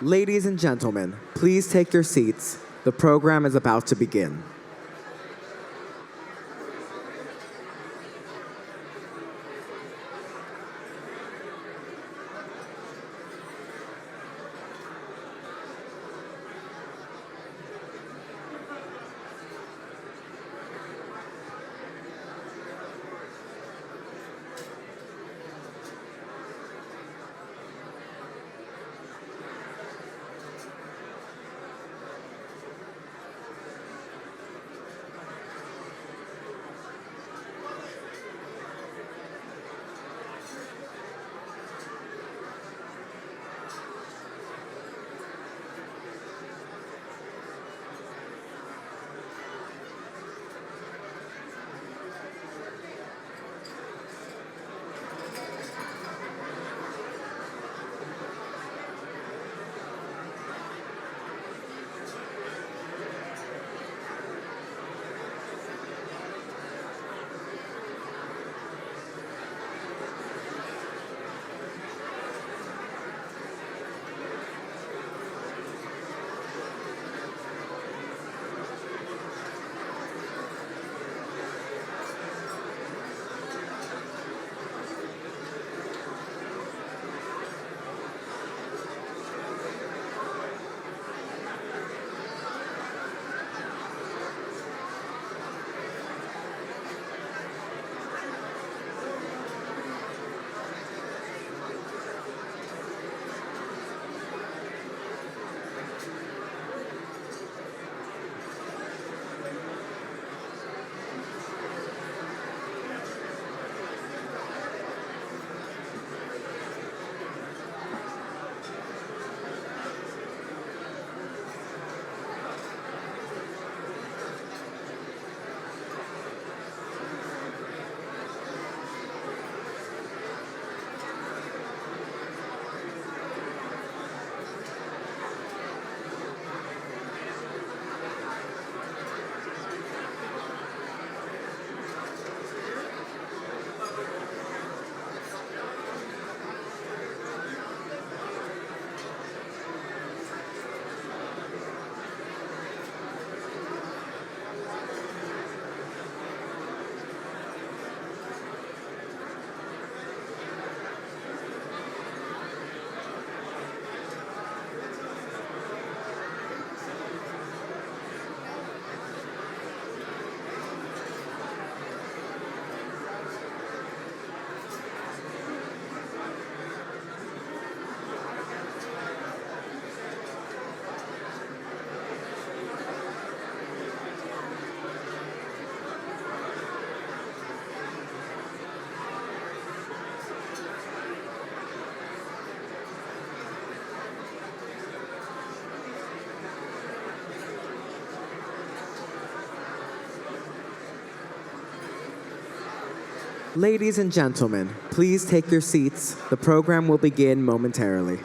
Ladies and gentlemen, please take your seats. The program is about to begin. Ladies and gentlemen, please take your seats. The program will begin momentarily.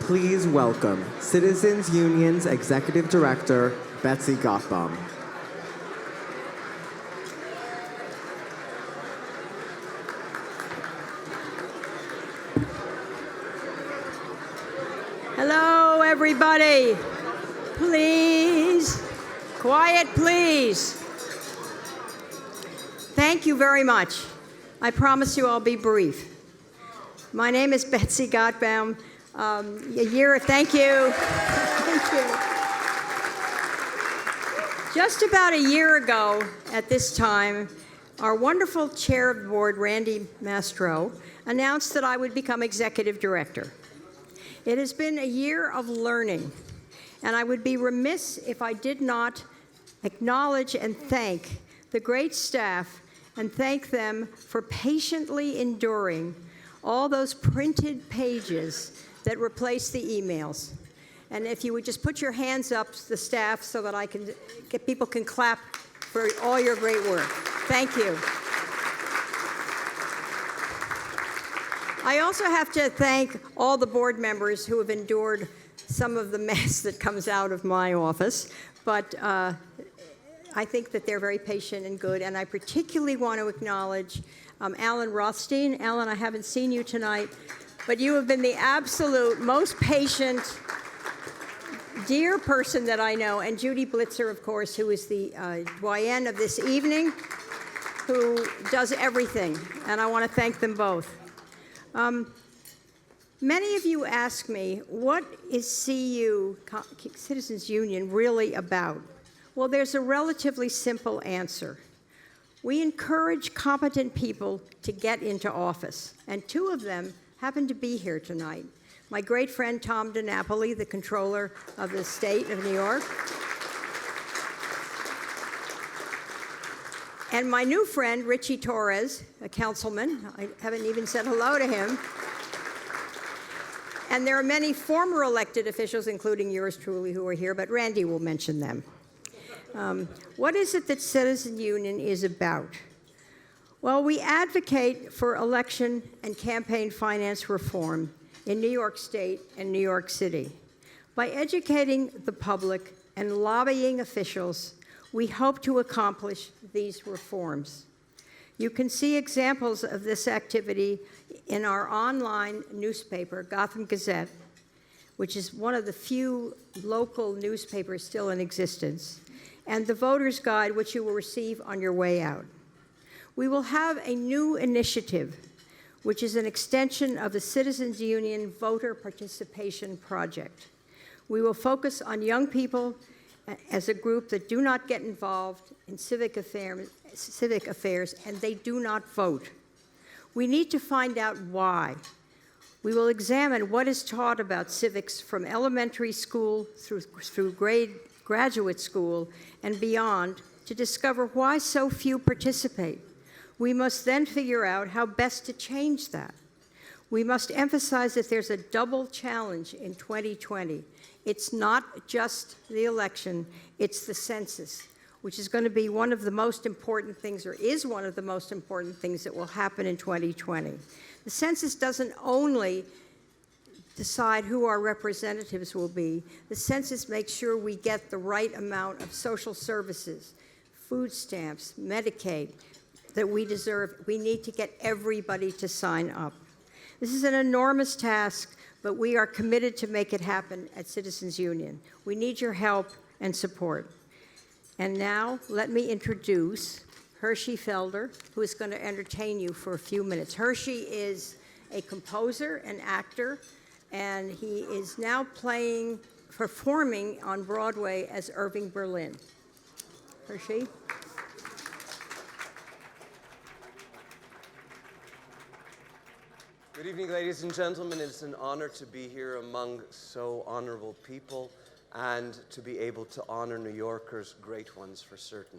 Please welcome Citizens Union's Executive Director, Betsy Gothbaum. Hello, everybody. Please, quiet, please. Thank you very much. I promise you I'll be brief. My name is Betsy Gothbaum. Thank you. Thank you. Just about a year ago at this time, our wonderful chair of the board, Randy Mastro, announced that I would become executive director. It has been a year of learning, and I would be remiss if I did not acknowledge and thank the great staff and thank them for patiently enduring all those printed pages that replace the emails. And if you would just put your hands up, the staff, so that people can clap for all your great work. Thank you. I also have to thank all the board members who have endured some of the mess that comes out of my office, but I think that they're very patient and good, and I particularly want to acknowledge Alan Rothstein. Alan, I haven't seen you tonight, but you have been the absolute most patient, dear person that I know, and Judy Blitzer, of course, who is the doyenne of this evening, who does everything, and I want to thank them both. Many of you ask me, what is Citizens Union, really about? Well, there's a relatively simple answer. We encourage competent people to get into office, and two of them happen to be here tonight. My great friend Tom DiNapoli, the controller of the state of New York, and my new friend Richie Torres, a councilman. I haven't even said hello to him. And there are many former elected officials, including yours truly, who are here, but Randy will mention them. What is it that Citizens Union is about? Well, we advocate for election and campaign finance reform in New York State and New York City. By educating the public and lobbying officials, we hope to accomplish these reforms. You can see examples of this activity in our online newspaper, Gotham Gazette, which is one of the few local newspapers still in existence, and the Voter's Guide, which you will receive on your way out. We will have a new initiative, which is an extension of the Citizens Union Voter Participation Project. We will focus on young people as a group that do not get involved in civic affairs, and they do not vote. We need to find out why. We will examine what is taught about civics from elementary school through graduate school and beyond to discover why so few participate. We must then figure out how best to change that. We must emphasize that there's a double challenge in 2020. It's not just the election, it's the census, which is going to be one of the most important things, or is one of the most important things that will happen in 2020. The census doesn't only decide who our representatives will be. The census makes sure we get the right amount of social services, food stamps, Medicaid, that we deserve. We need to get everybody to sign up. This is an enormous task, but we are committed to make it happen at Citizens Union. We need your help and support. And now, let me introduce Hershey Felder, who is going to entertain you for a few minutes. Hershey is a composer and actor, and he is now performing on Broadway as Irving Berlin. Hershey? Good evening, ladies and gentlemen. It's an honor to be here among so honorable people and to be able to honor New Yorkers, great ones for certain.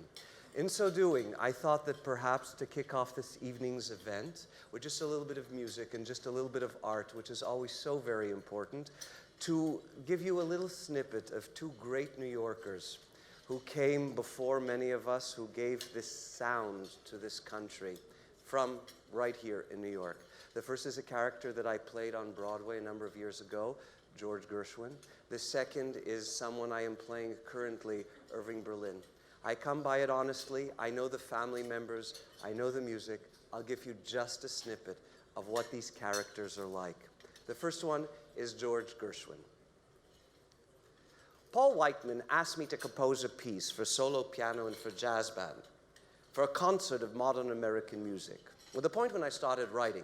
In so doing, I thought that perhaps to kick off this evening's event with just a little bit of music and just a little bit of art, which is always so very important, to give you a little snippet of two great New Yorkers who came before many of us, who gave this sound to this country from right here in New York. The first is a character that I played on Broadway a number of years ago, George Gershwin. The second is someone I am playing currently, Irving Berlin. I come by it honestly. I know the family members. I know the music. I'll give you just a snippet of what these characters are like. The first one is George Gershwin. Paul Whiteman asked me to compose a piece for solo piano and for jazz band, for a concert of modern American music. At the point when I started writing,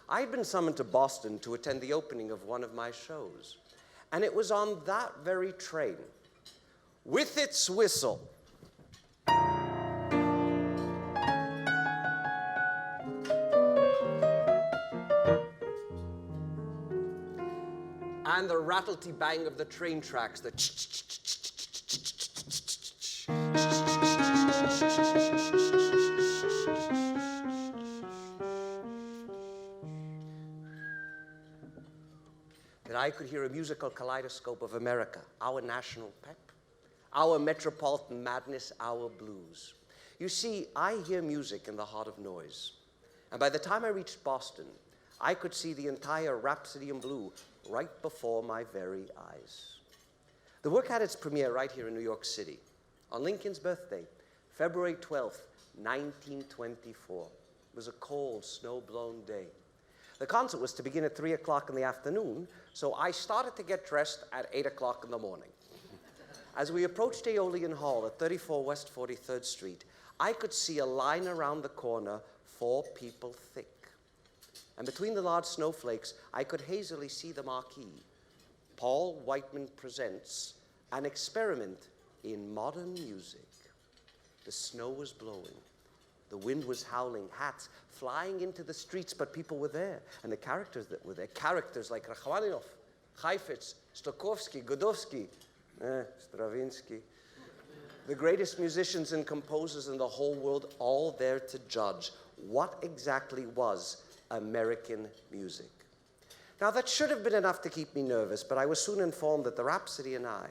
I had been summoned to Boston to attend the opening of one of my shows. And it was on that very train, with its whistle, and the rattle-bang of the train tracks, the that I could hear a musical kaleidoscope of America, our national pep, our metropolitan madness, our blues. You see, I hear music in the heart of noise. And by the time I reached Boston, I could see the entire Rhapsody in Blue right before my very eyes. The work had its premiere right here in New York City on Lincoln's birthday, February 12th, 1924. It was a cold, snow-blown day. The concert was to begin at 3 o'clock in the afternoon, so I started to get dressed at 8 o'clock in the morning. As we approached Aeolian Hall at 34 West 43rd Street, I could see a line around the corner, 4 people thick. And between the large snowflakes, I could hazily see the marquee. Paul Whiteman presents an experiment in modern music. The snow was blowing. The wind was howling, hats flying into the streets, but people were there. And the characters that were there, characters like Rachmaninoff, Heifetz, Stokowski, Godowski, Stravinsky, the greatest musicians and composers in the whole world, all there to judge what exactly was American music. Now, that should have been enough to keep me nervous, but I was soon informed that the Rhapsody and I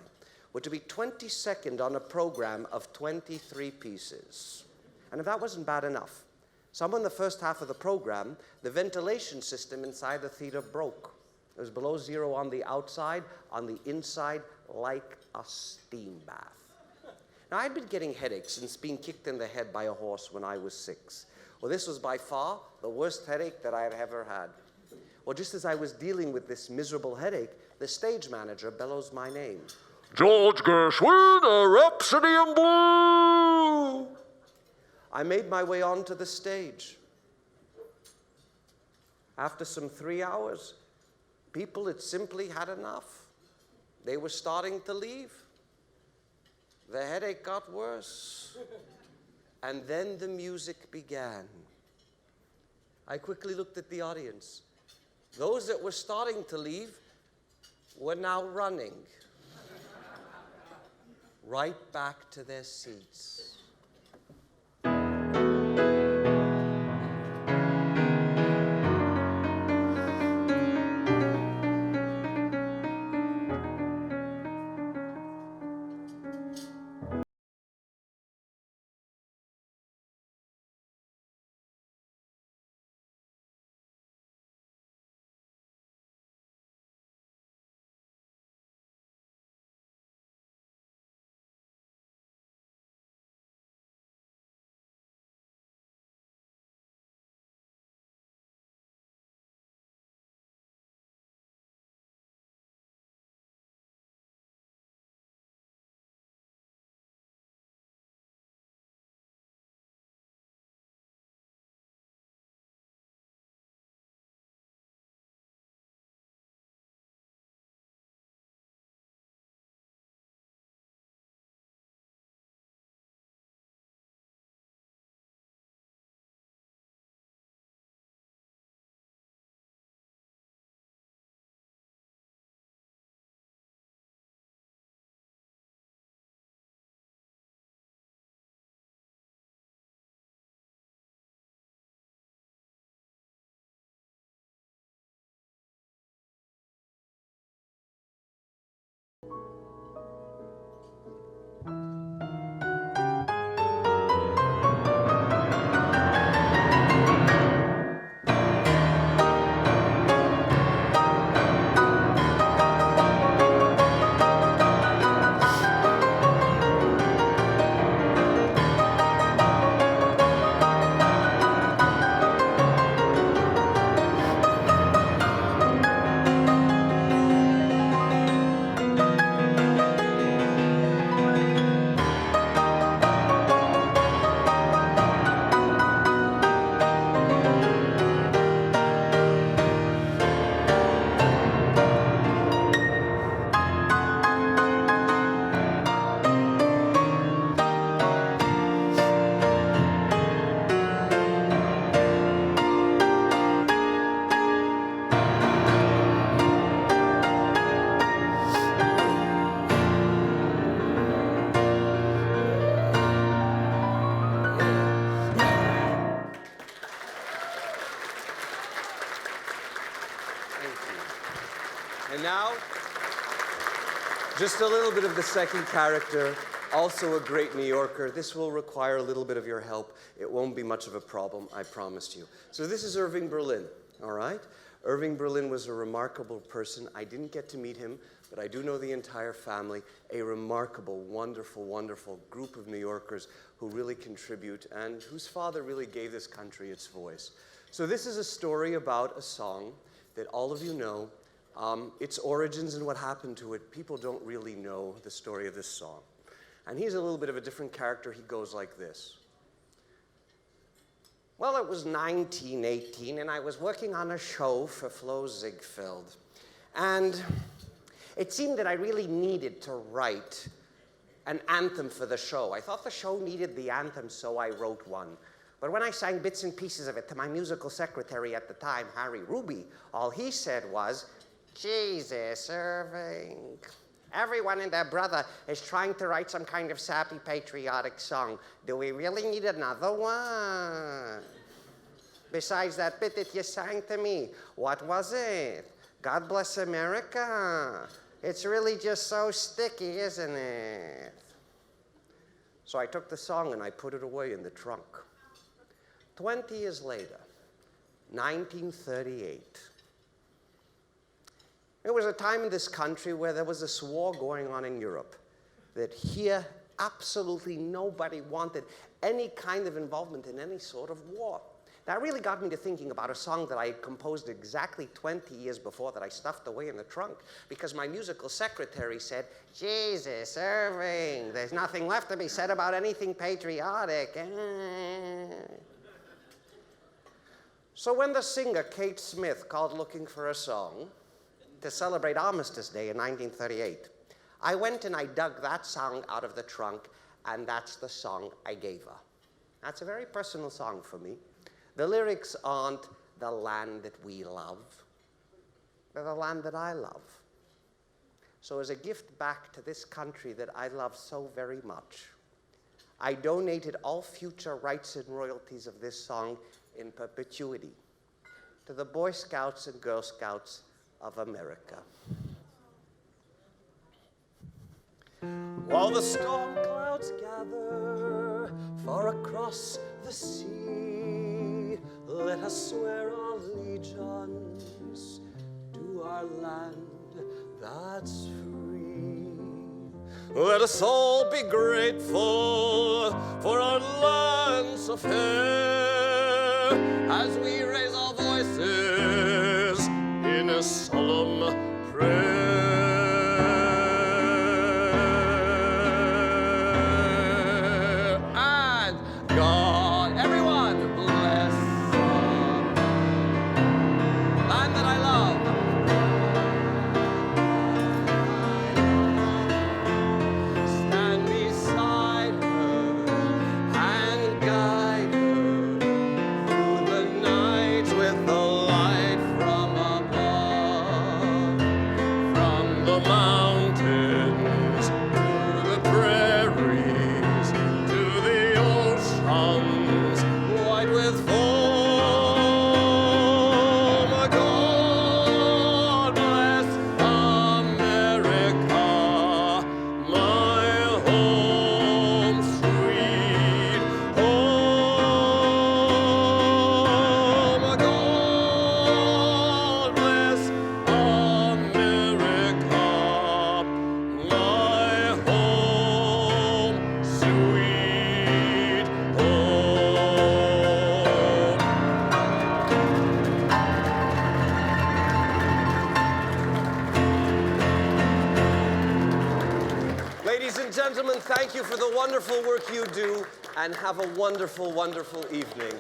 were to be 22nd on a program of 23 pieces. And if that wasn't bad enough, somewhere in the first half of the program, the ventilation system inside the theater broke. It was below zero on the outside, on the inside, like a steam bath. Now, I'd been getting headaches since being kicked in the head by a horse when I was 6. Well, this was by far the worst headache that I had ever had. Well, just as I was dealing with this miserable headache, the stage manager bellows my name. George Gershwin, a Rhapsody in Blue! I made my way onto the stage. After some 3 hours, people had simply had enough. They were starting to leave. The headache got worse. And then the music began. I quickly looked at the audience. Those that were starting to leave were now running right back to their seats. Now, just a little bit of the second character, also a great New Yorker. This will require a little bit of your help. It won't be much of a problem, I promise you. So this is Irving Berlin, all right? Irving Berlin was a remarkable person. I didn't get to meet him, but I do know the entire family. A remarkable, wonderful, wonderful group of New Yorkers who really contribute and whose father really gave this country its voice. So this is a story about a song that all of you know. Its origins and what happened to it, people don't really know the story of this song. And he's a little bit of a different character. He goes like this. Well, it was 1918, and I was working on a show for Flo Ziegfeld. And it seemed that I really needed to write an anthem for the show. I thought the show needed the anthem, so I wrote one. But when I sang bits and pieces of it to my musical secretary at the time, Harry Ruby, all he said was, Jesus, Irving. Everyone and their brother is trying to write some kind of sappy patriotic song. Do we really need another one? Besides that bit that you sang to me, what was it? God bless America. It's really just so sticky, isn't it? So I took the song and I put it away in the trunk. 20 years later, 1938. It was a time in this country where there was this war going on in Europe that here absolutely nobody wanted any kind of involvement in any sort of war. That really got me to thinking about a song that I had composed exactly 20 years before that I stuffed away in the trunk because my musical secretary said, Jesus, Irving, there's nothing left to be said about anything patriotic. So when the singer Kate Smith called looking for a song to celebrate Armistice Day in 1938, I went and I dug that song out of the trunk, and that's the song I gave her. That's a very personal song for me. The lyrics aren't the land that we love, they're the land that I love. So as a gift back to this country that I love so very much, I donated all future rights and royalties of this song in perpetuity to the Boy Scouts and Girl Scouts of America. While the storm clouds gather far across the sea, let us swear allegiance to our land that's free. Let us all be grateful for our land so fair as we raise our voices in a solemn prayer. And God, everyone, bless the land that I love. Stand beside her and guide her through the night with the light from above. From the mountains to the prairies to the oceans white with foam. God bless America, my home, sweet home. God bless America, my home, sweet home. Ladies and gentlemen, thank you for the wonderful work you do, and have a wonderful, wonderful evening.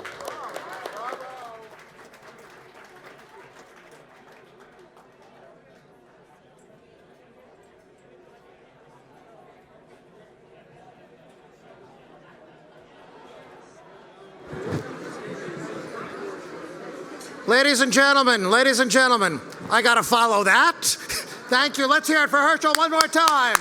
Ladies and gentlemen, I gotta follow that. Thank you. Let's hear it for Herschel one more time.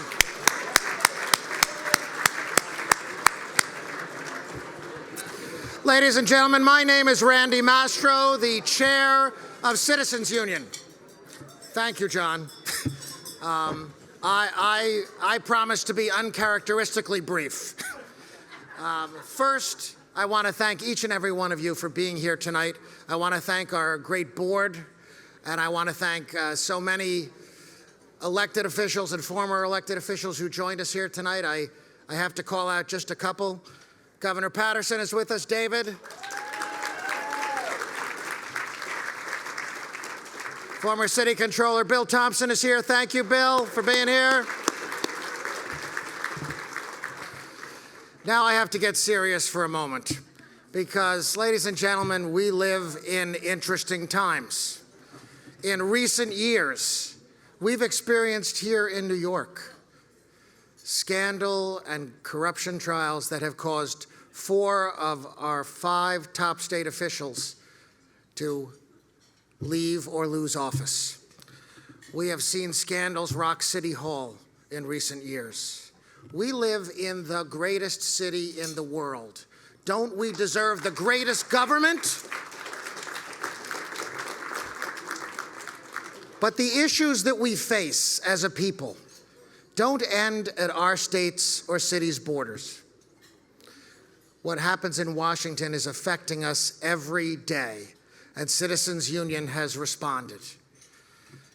Ladies and gentlemen, my name is Randy Mastro, the chair of Citizens Union. Thank you, John. I promise to be uncharacteristically brief. First, I want to thank each and every one of you for being here tonight. I want to thank our great board, and I want to thank so many elected officials and former elected officials who joined us here tonight. I have to call out just a couple. Governor Patterson is with us, David. Former City Controller Bill Thompson is here. Thank you, Bill, for being here. Now I have to get serious for a moment because, ladies and gentlemen, we live in interesting times. In recent years, we've experienced here in New York scandal and corruption trials that have caused 4 of our 5 top state officials to leave or lose office. We have seen scandals rock City Hall in recent years. We live in the greatest city in the world. Don't we deserve the greatest government? But the issues that we face as a people don't end at our state's or city's borders. What happens in Washington is affecting us every day, and Citizens Union has responded.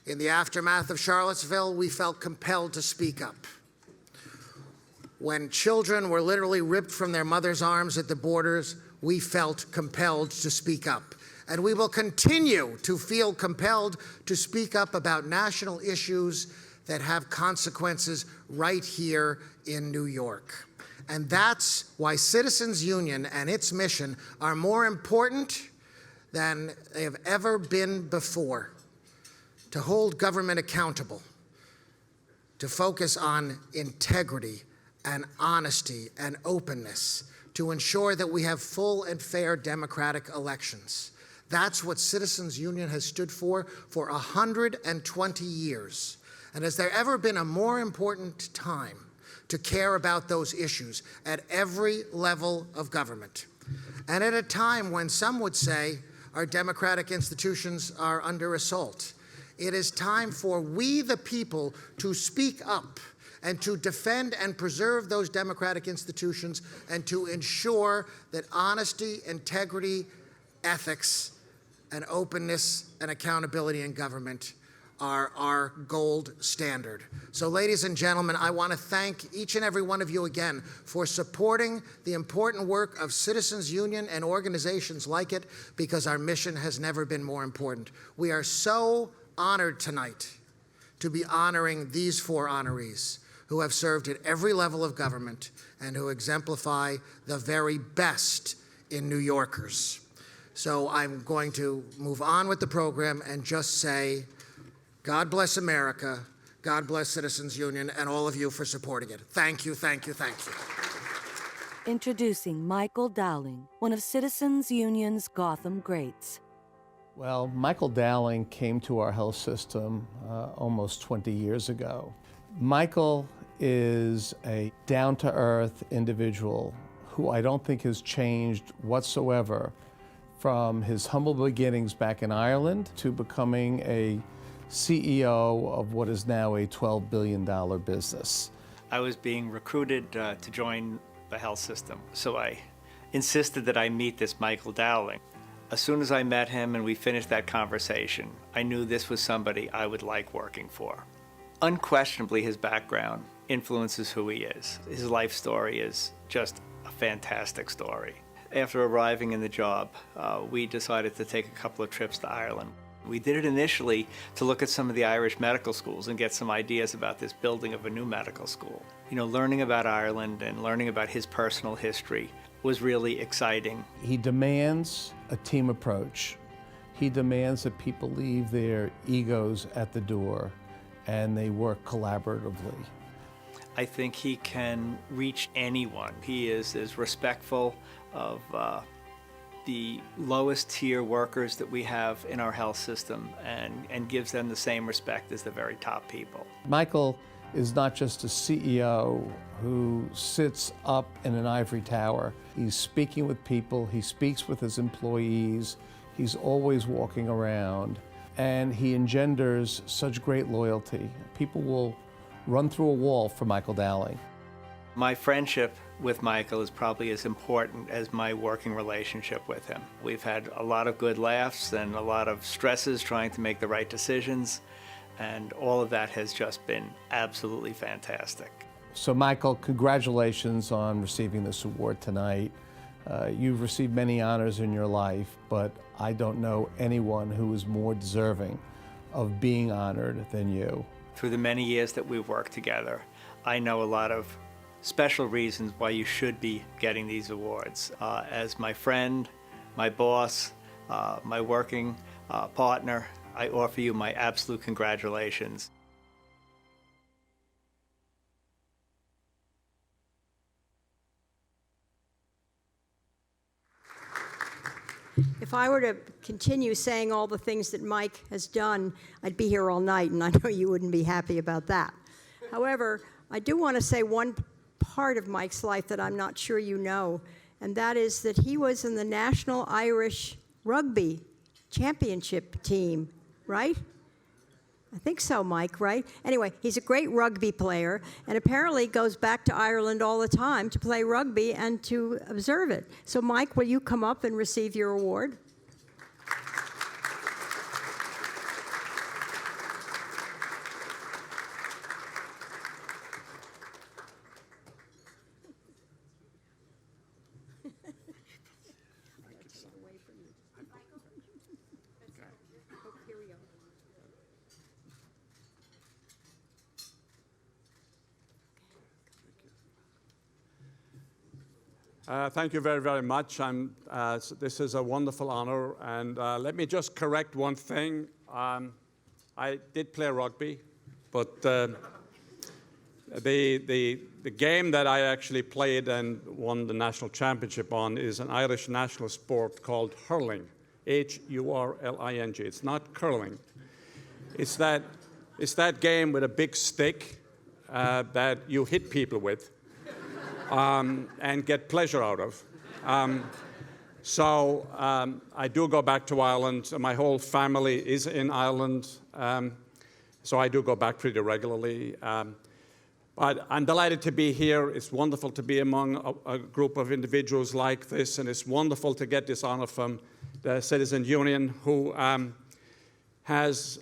In the aftermath of Charlottesville, we felt compelled to speak up. When children were literally ripped from their mothers' arms at the borders, we felt compelled to speak up. And we will continue to feel compelled to speak up about national issues that have consequences right here in New York. And that's why Citizens Union and its mission are more important than they have ever been before. To hold government accountable, to focus on integrity and honesty and openness, to ensure that we have full and fair democratic elections. That's what Citizens Union has stood for 120 years. And has there ever been a more important time to care about those issues at every level of government? And at a time when some would say our democratic institutions are under assault, it is time for we the people to speak up and to defend and preserve those democratic institutions and to ensure that honesty, integrity, ethics, and openness and accountability in government are our gold standard. So, ladies and gentlemen, I want to thank each and every one of you again for supporting the important work of Citizens Union and organizations like it, because our mission has never been more important. We are so honored tonight to be honoring these 4 honorees who have served at every level of government and who exemplify the very best in New Yorkers. So I'm going to move on with the program and just say, God bless America, God bless Citizens Union, and all of you for supporting it. Thank you, thank you, thank you. Introducing Michael Dowling, one of Citizens Union's Gotham Greats. Well, Michael Dowling came to our health system almost 20 years ago. Michael is a down-to-earth individual who I don't think has changed whatsoever from his humble beginnings back in Ireland to becoming a CEO of what is now a $12 billion business. I was being recruited to join the health system, so I insisted that I meet this Michael Dowling. As soon as I met him and we finished that conversation, I knew this was somebody I would like working for. Unquestionably, his background influences who he is. His life story is just a fantastic story. After arriving in the job, we decided to take a couple of trips to Ireland. We did it initially to look at some of the Irish medical schools and get some ideas about this building of a new medical school. You know, learning about Ireland and learning about his personal history was really exciting. He demands a team approach. He demands that people leave their egos at the door and they work collaboratively. I think he can reach anyone. He is as respectful of the lowest tier workers that we have in our health system and gives them the same respect as the very top people. Michael is not just a CEO who sits up in an ivory tower. He's speaking with people, he speaks with his employees, he's always walking around, and he engenders such great loyalty. People will run through a wall for Michael Dowling. My friendship with Michael is probably as important as my working relationship with him. We've had a lot of good laughs and a lot of stresses trying to make the right decisions, and all of that has just been absolutely fantastic. So Michael, congratulations on receiving this award tonight. You've received many honors in your life, but I don't know anyone who is more deserving of being honored than you. Through the many years that we've worked together, I know a lot of special reasons why you should be getting these awards. As my friend, my boss, my working partner, I offer you my absolute congratulations. If I were to continue saying all the things that Mike has done, I'd be here all night, and I know you wouldn't be happy about that. However, I do want to say one part of Mike's life that I'm not sure you know, and that is that he was in the National Irish Rugby Championship team, right? I think so, Mike, right? Anyway, he's a great rugby player and apparently goes back to Ireland all the time to play rugby and to observe it. So, Mike, will you come up and receive your award? Thank you very, very much. This is a wonderful honor. And let me just correct one thing. I did play rugby, but the game that I actually played and won the national championship on is an Irish national sport called hurling, H-U-R-L-I-G. It's not curling. It's that game with a big stick that you hit people with. And get pleasure out of. So I do go back to Ireland. My whole family is in Ireland, so I do go back pretty regularly. But I'm delighted to be here. It's wonderful to be among a group of individuals like this, and it's wonderful to get this honor from the Citizens Union, who has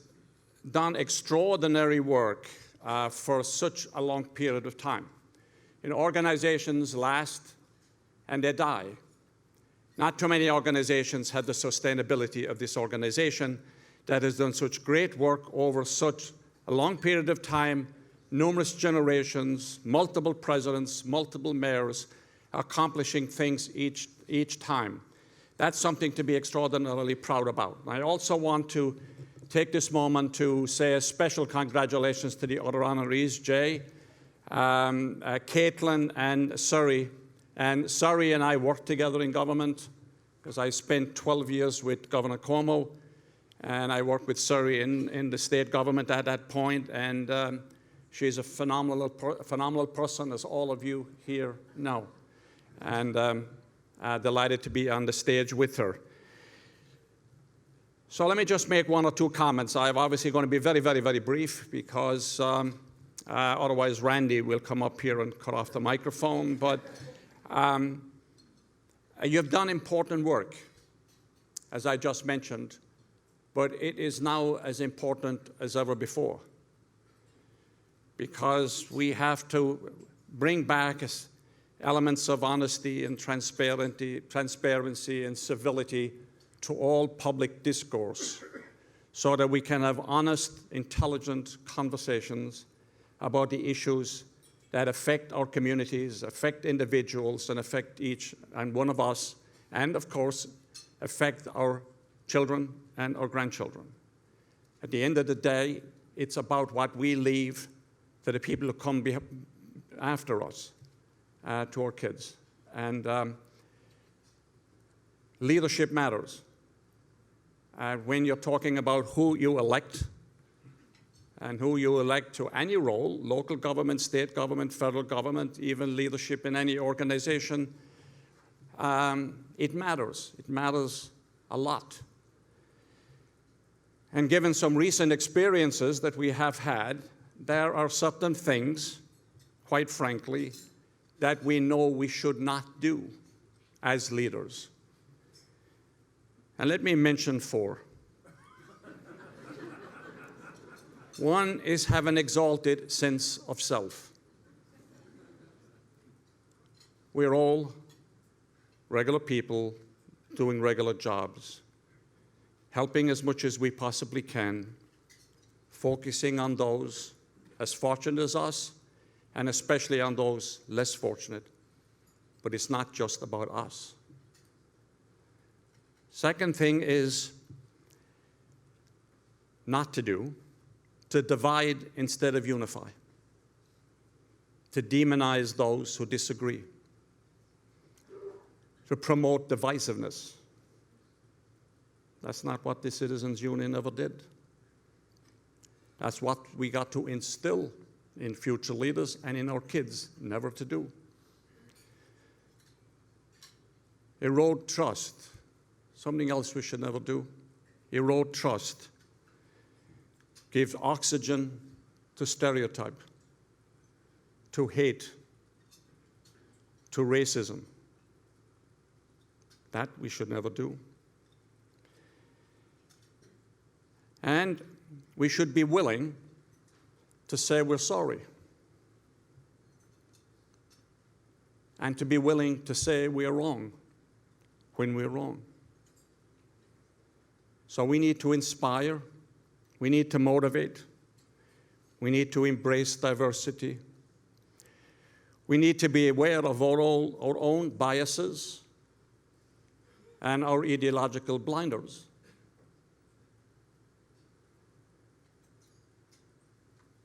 done extraordinary work for such a long period of time. Organizations last and they die. Not too many organizations have the sustainability of this organization that has done such great work over such a long period of time, numerous generations, multiple presidents, multiple mayors, accomplishing things each time. That's something to be extraordinarily proud about. I also want to take this moment to say a special congratulations to the other honorees, Jay, Caitlyn and Suri. And Suri and I worked together in government because I spent 12 years with Governor Cuomo, and I worked with Suri in the state government at that point, and she's a phenomenal person, as all of you here know, and delighted to be on the stage with her. So let me just make one or two comments. I'm obviously going to be very, very, very brief because otherwise, Randy will come up here and cut off the microphone. But you've done important work, as I just mentioned, but it is now as important as ever before, because we have to bring back elements of honesty and transparency and civility to all public discourse so that we can have honest, intelligent conversations about the issues that affect our communities, affect individuals, and affect each and one of us, and of course, affect our children and our grandchildren. At the end of the day, it's about what we leave to the people who come after us, to our kids. And leadership matters. When you're talking about who you elect, and who you elect to any role, local government, state government, federal government, even leadership in any organization, it matters. It matters a lot. And given some recent experiences that we have had, there are certain things, quite frankly, that we know we should not do as leaders. And let me mention 4. One is have an exalted sense of self. We're all regular people doing regular jobs, helping as much as we possibly can, focusing on those as fortunate as us, and especially on those less fortunate. But it's not just about us. Second thing is not to do, to divide instead of unify, to demonize those who disagree, to promote divisiveness. That's not what the Citizens Union ever did. That's what we got to instill in future leaders and in our kids never to do. Erode trust. Something else we should never do. Erode trust. Give oxygen to stereotype, to hate, to racism. That we should never do. And we should be willing to say we're sorry. And to be willing to say we are wrong when we're wrong. So we need to inspire, we need to motivate, we need to embrace diversity. We need to be aware of our own biases and our ideological blinders.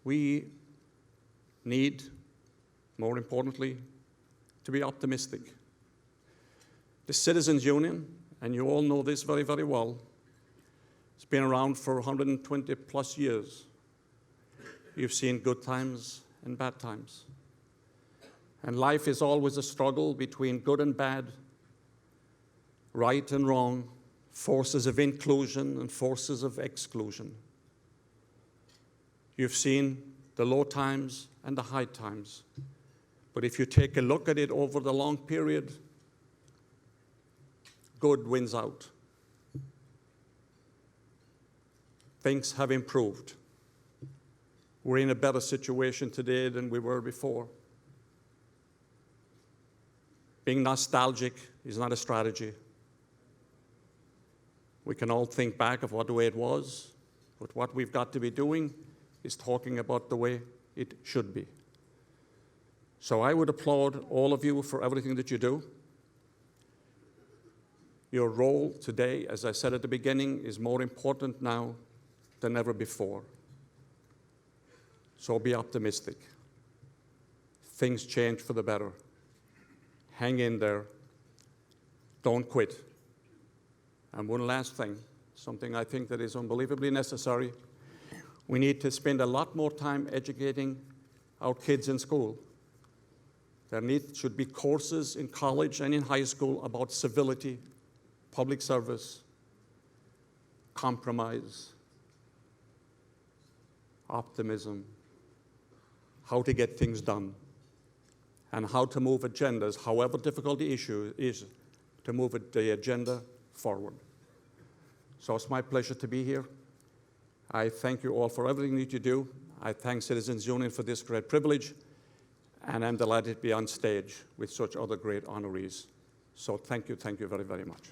We need, more importantly, to be optimistic. The Citizens Union, and you all know this very, very well, it's been around for 120 plus years. You've seen good times and bad times. And life is always a struggle between good and bad, right and wrong, forces of inclusion and forces of exclusion. You've seen the low times and the high times. But if you take a look at it over the long period, good wins out. Things have improved. We're in a better situation today than we were before. Being nostalgic is not a strategy. We can all think back of what the way it was, but what we've got to be doing is talking about the way it should be. So I would applaud all of you for everything that you do. Your role today, as I said at the beginning, is more important now than ever before. So be optimistic. Things change for the better. Hang in there. Don't quit. And one last thing, something I think that is unbelievably necessary. We need to spend a lot more time educating our kids in school. There should be courses in college and in high school about civility, public service, compromise, optimism, how to get things done, and how to move agendas, however difficult the issue is, to move the agenda forward. So it's my pleasure to be here. I thank you all for everything that you do. I thank Citizens Union for this great privilege, and I'm delighted to be on stage with such other great honorees. So thank you very, very much.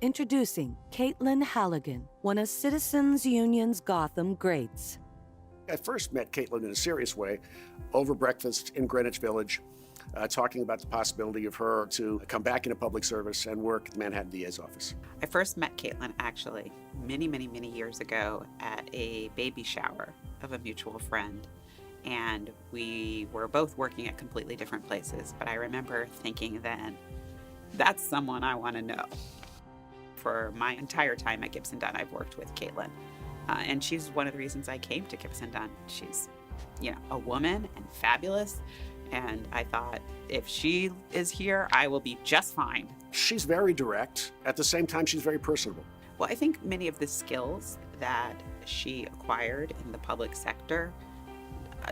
Introducing Caitlyn Halligan, one of Citizens Union's Gotham Greats. I first met Caitlyn in a serious way over breakfast in Greenwich Village, talking about the possibility of her to come back into public service and work at the Manhattan DA's office. I first met Caitlyn actually many years ago at a baby shower of a mutual friend. and we were both working at completely different places. But I remember thinking then, that's someone I want to know. For my entire time at Gibson Dunn, I've worked with Caitlyn. And she's one of the reasons I came to Gibson Dunn. She's, a woman and fabulous. And I thought, if she is here, I will be just fine. She's very direct. At the same time, she's very personable. Well, I think many of the skills that she acquired in the public sector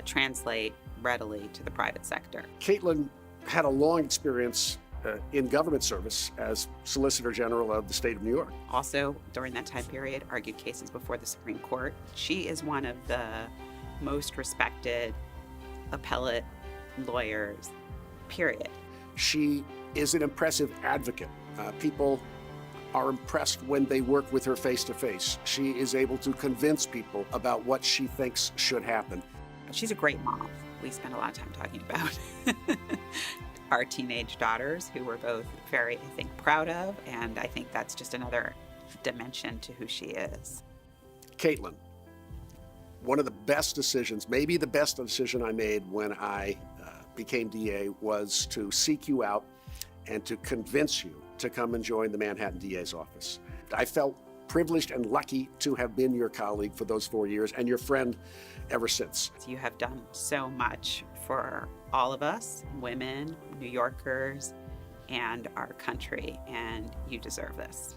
translate readily to the private sector. Caitlyn had a long experience in government service as Solicitor General of the state of New York. Also, during that time period, argued cases before the Supreme Court. She is one of the most respected appellate lawyers, period. She is an impressive advocate. People are impressed when they work with her face to face. She is able to convince people about what she thinks should happen. She's a great mom. We spend a lot of time talking about our teenage daughters, who we're both very, I think, proud of, and I think that's just another dimension to who she is. Caitlyn, one of the best decisions, maybe the best decision I made when I became DA, was to seek you out and to convince you to come and join the Manhattan DA's office. I felt privileged and lucky to have been your colleague for those 4 years and your friend ever since. You have done so much for all of us, women, New Yorkers, and our country, and you deserve this.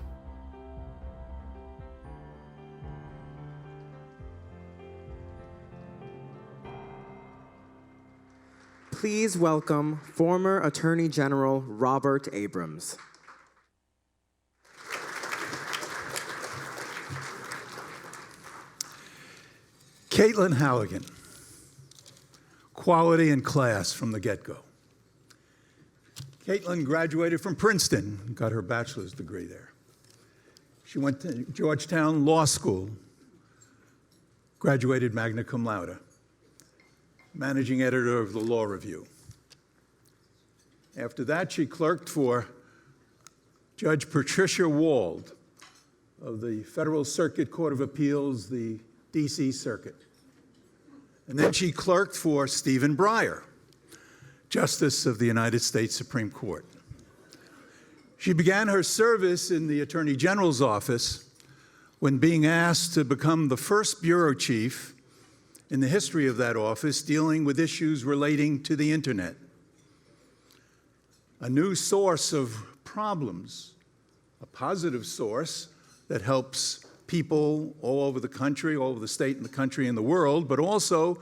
Please welcome former Attorney General Robert Abrams. Caitlyn Halligan, quality and class from the get-go. Caitlyn graduated from Princeton, got her bachelor's degree there. She went to Georgetown Law School, graduated magna cum laude, managing editor of the Law Review. After that, she clerked for Judge Patricia Wald of the Federal Circuit Court of Appeals, the D.C. Circuit. And then she clerked for Stephen Breyer, Justice of the United States Supreme Court. She began her service in the Attorney General's office when being asked to become the first bureau chief in the history of that office dealing with issues relating to the internet. A new source of problems, a positive source that helps people all over the country, all over the state and the country and the world, but also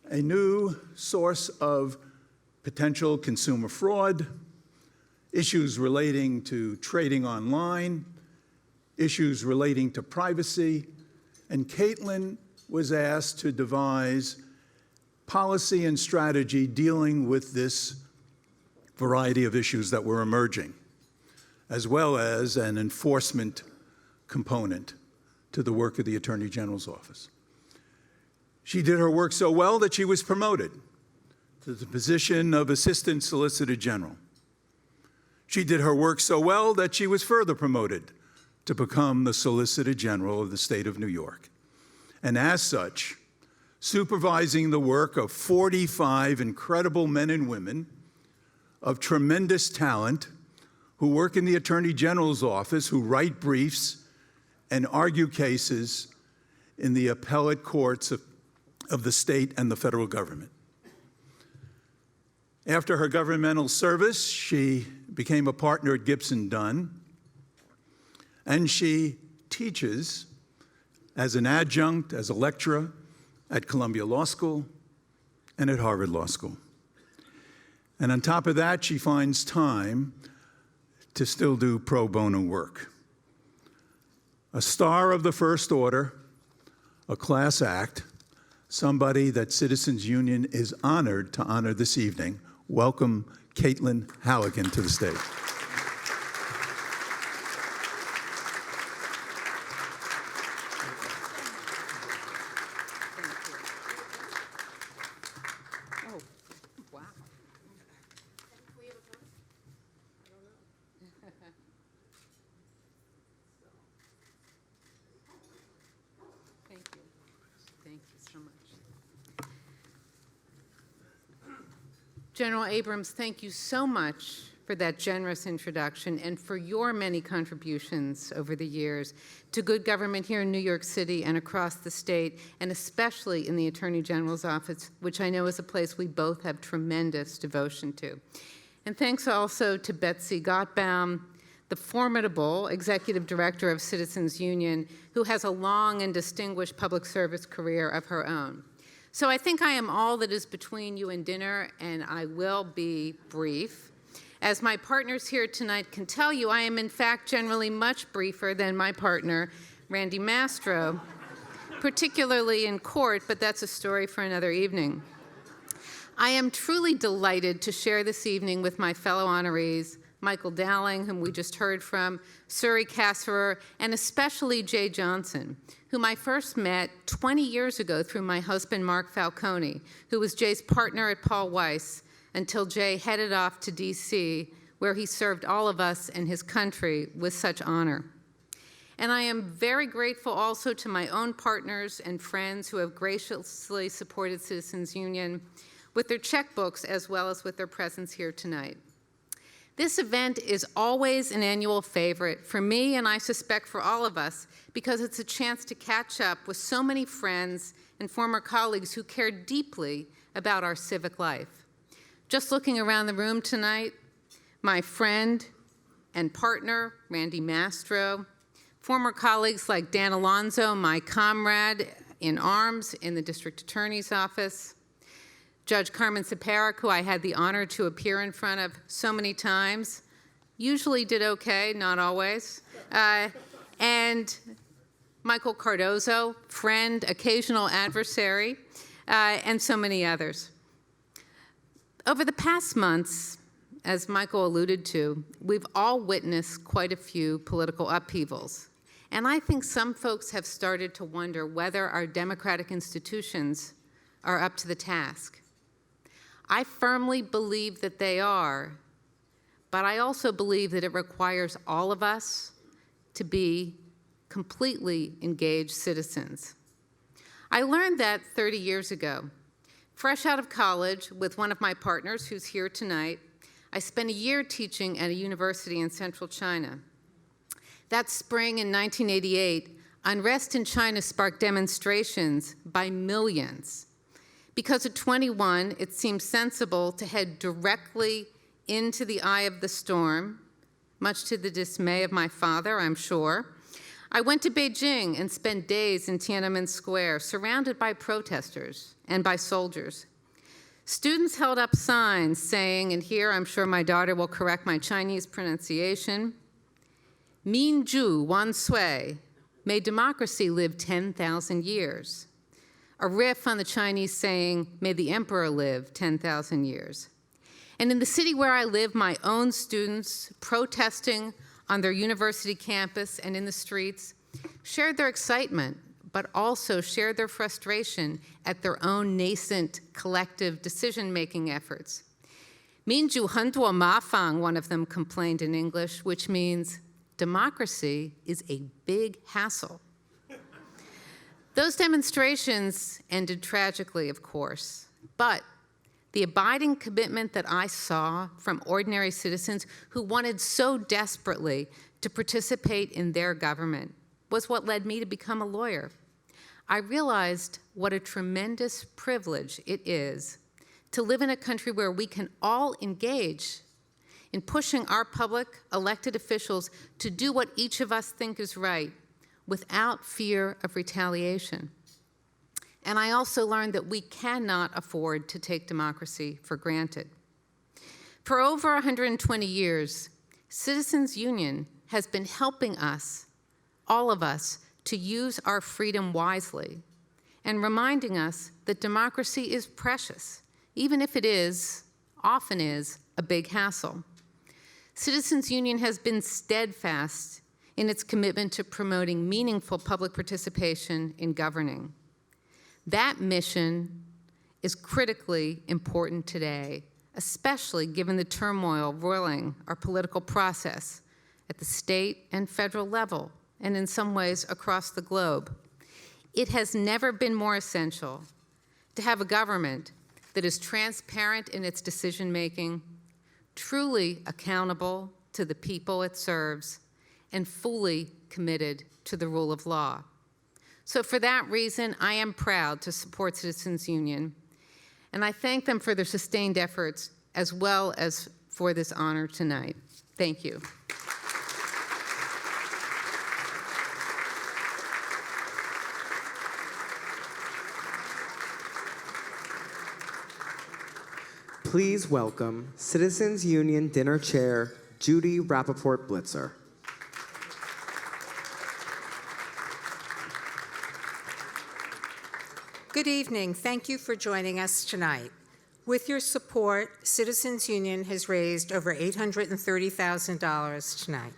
a new source of potential consumer fraud, issues relating to trading online, issues relating to privacy, and Caitlyn was asked to devise policy and strategy dealing with this variety of issues that were emerging, as well as an enforcement component to the work of the Attorney General's office. She did her work so well that she was promoted to the position of Assistant Solicitor General. She did her work so well that she was further promoted to become the Solicitor General of the state of New York. And as such, supervising the work of 45 incredible men and women of tremendous talent who work in the Attorney General's office, who write briefs and argue cases in the appellate courts of the state and the federal government. After her governmental service, she became a partner at Gibson Dunn, and she teaches as an adjunct, as a lecturer at Columbia Law School and at Harvard Law School. And on top of that, she finds time to still do pro bono work. A star of the First Order, a class act, somebody that Citizens Union is honored to honor this evening. Welcome Caitlyn Halligan to the stage. General Abrams, thank you so much for that generous introduction and for your many contributions over the years to good government here in New York City and across the state, and especially in the Attorney General's office, which I know is a place we both have tremendous devotion to. And thanks also to Betsy Gothbaum, the formidable executive director of Citizens Union, who has a long and distinguished public service career of her own. So I think I am all that is between you and dinner, and I will be brief. As my partners here tonight can tell you, I am in fact generally much briefer than my partner, Randy Mastro, particularly in court, but that's a story for another evening. I am truly delighted to share this evening with my fellow honorees, Michael Dowling, whom we just heard from, Suri, Kasirer, and especially Jay Johnson, whom I first met 20 years ago through my husband, Mark Falcone, who was Jay's partner at Paul Weiss, until Jay headed off to D.C., where he served all of us and his country with such honor. And I am very grateful also to my own partners and friends who have graciously supported Citizens Union with their checkbooks as well as with their presence here tonight. This event is always an annual favorite for me, and I suspect for all of us, because it's a chance to catch up with so many friends and former colleagues who care deeply about our civic life. Just looking around the room tonight, my friend and partner, Randy Mastro, former colleagues like Dan Alonzo, my comrade in arms in the district attorney's office, Judge Carmen Separak, who I had the honor to appear in front of so many times, usually did okay, not always, and Michael Cardozo, friend, occasional adversary, and so many others. Over the past months, as Michael alluded to, we've all witnessed quite a few political upheavals. And I think some folks have started to wonder whether our democratic institutions are up to the task. I firmly believe that they are, but I also believe that it requires all of us to be completely engaged citizens. I learned that 30 years ago. Fresh out of college with one of my partners who's here tonight, I spent a year teaching at a university in central China. That spring in 1988, unrest in China sparked demonstrations by millions. Because at 21, it seemed sensible to head directly into the eye of the storm, much to the dismay of my father, I'm sure. I went to Beijing and spent days in Tiananmen Square, surrounded by protesters and by soldiers. Students held up signs saying, and here I'm sure my daughter will correct my Chinese pronunciation, Minju Wan Sui, may democracy live 10,000 years. A riff on the Chinese saying, may the emperor live 10,000 years. And in the city where I live, my own students protesting on their university campus and in the streets shared their excitement, but also shared their frustration at their own nascent collective decision-making efforts. Minju handuo mafang, one of them complained in English, which means democracy is a big hassle. Those demonstrations ended tragically, of course, but the abiding commitment that I saw from ordinary citizens who wanted so desperately to participate in their government was what led me to become a lawyer. I realized what a tremendous privilege it is to live in a country where we can all engage in pushing our public elected officials to do what each of us think is right without fear of retaliation. And I also learned that we cannot afford to take democracy for granted. For over 120 years, Citizens Union has been helping us, all of us, to use our freedom wisely and reminding us that democracy is precious, even if it is, often is, a big hassle. Citizens Union has been steadfast in its commitment to promoting meaningful public participation in governing. That mission is critically important today, especially given the turmoil roiling our political process at the state and federal level, and in some ways across the globe. It has never been more essential to have a government that is transparent in its decision-making, truly accountable to the people it serves, and fully committed to the rule of law. So for that reason, I am proud to support Citizens Union, and I thank them for their sustained efforts as well as for this honor tonight. Thank you. Please welcome Citizens Union Dinner Chair Judy Rappaport Blitzer. Good evening. Thank you for joining us tonight. With your support, Citizens Union has raised over $830,000 tonight.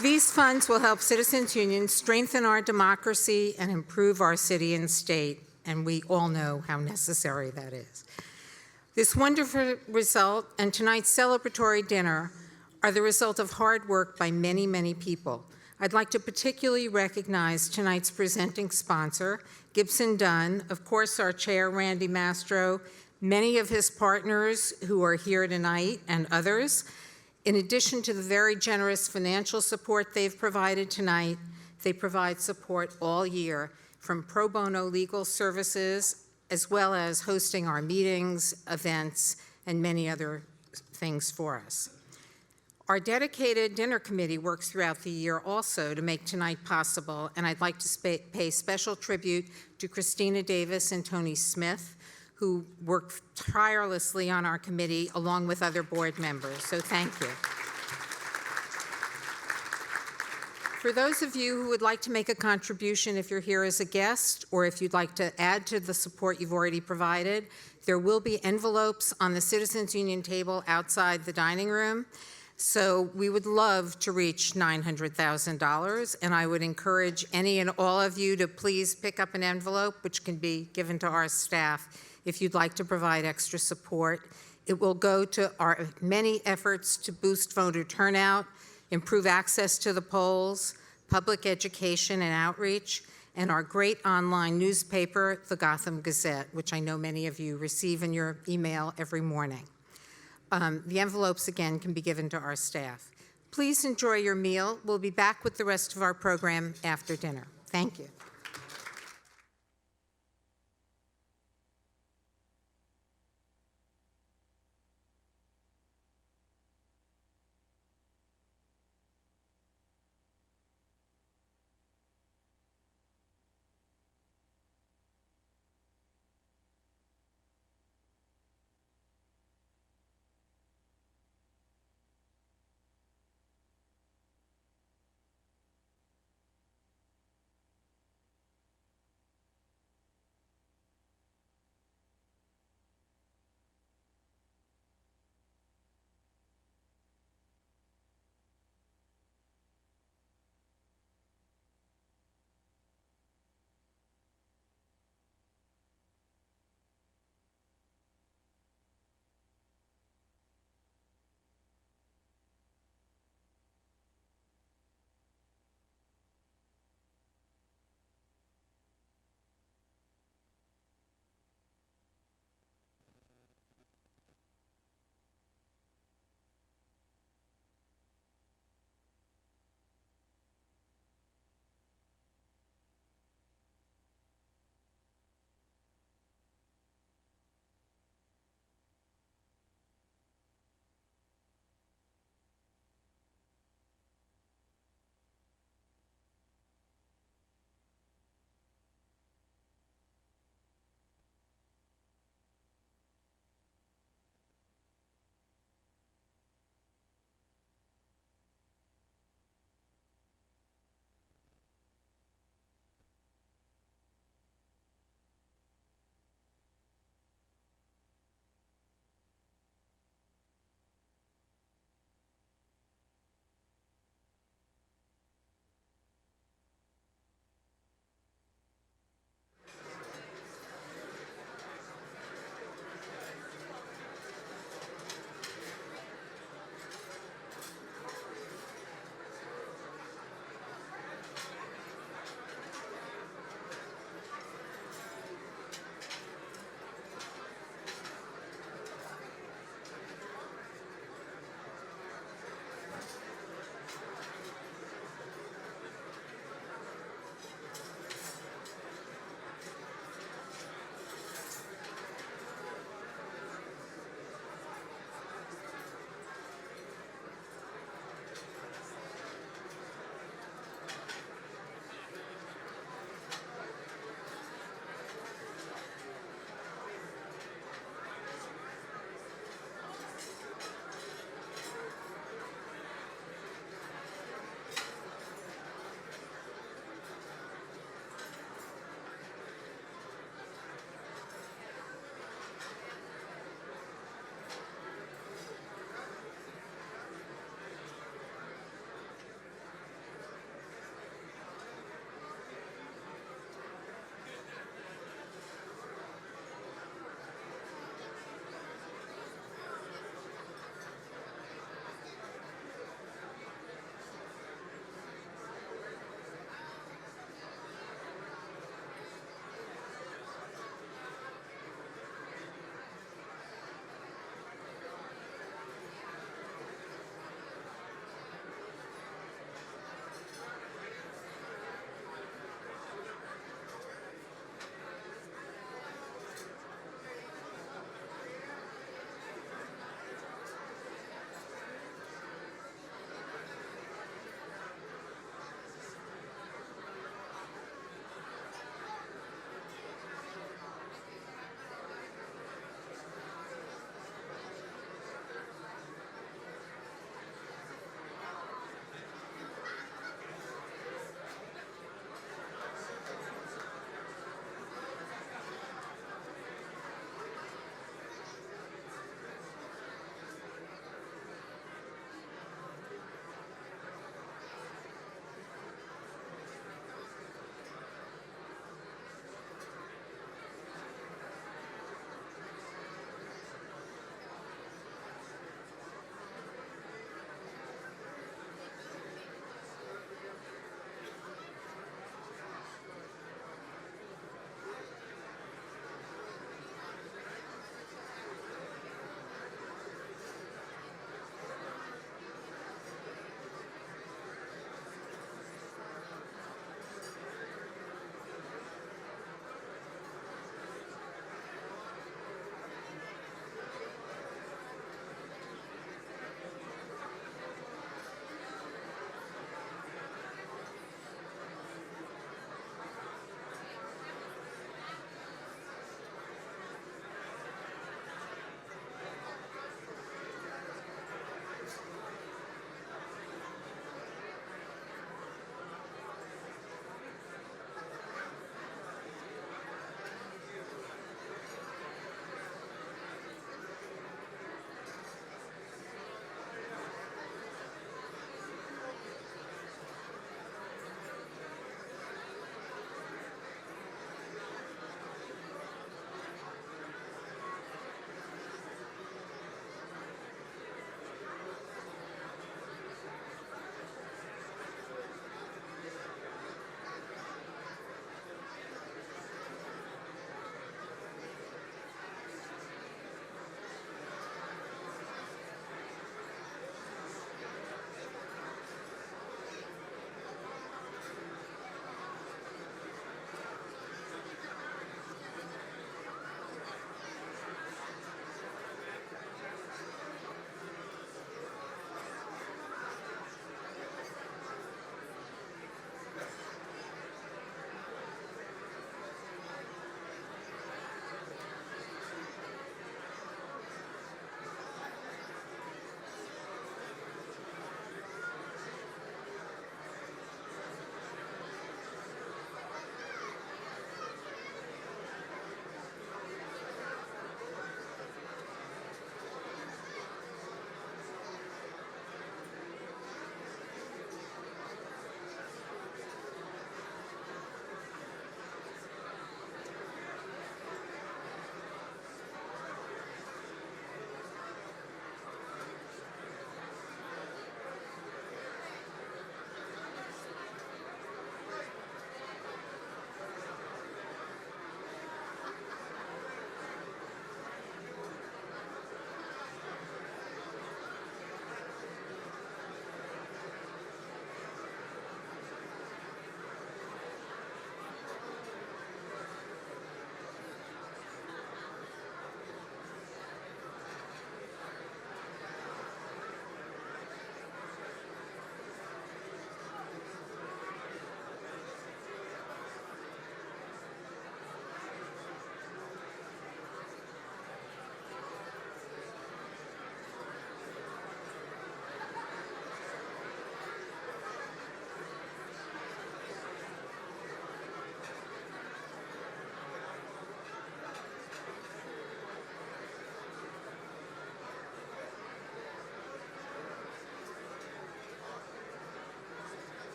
These funds will help Citizens Union strengthen our democracy and improve our city and state, and we all know how necessary that is. This wonderful result and tonight's celebratory dinner are the result of hard work by many, many people. I'd like to particularly recognize tonight's presenting sponsor, Gibson Dunn, of course our chair, Randy Mastro, many of his partners who are here tonight, and others. In addition to the very generous financial support they've provided tonight, they provide support all year, from pro bono legal services, as well as hosting our meetings, events, and many other things for us. Our dedicated dinner committee works throughout the year also to make tonight possible, and I'd like to pay special tribute to Christina Davis and Tony Smith, who work tirelessly on our committee along with other board members, so thank you. For those of you who would like to make a contribution if you're here as a guest, or if you'd like to add to the support you've already provided, there will be envelopes on the Citizens Union table outside the dining room. So we would love to reach $900,000, and I would encourage any and all of you to please pick up an envelope, which can be given to our staff if you'd like to provide extra support. It will go to our many efforts to boost voter turnout, improve access to the polls, public education and outreach, and our great online newspaper, the Gotham Gazette, which I know many of you receive in your email every morning. The envelopes, again, can be given to our staff. Please enjoy your meal. We'll be back with the rest of our program after dinner. Thank you.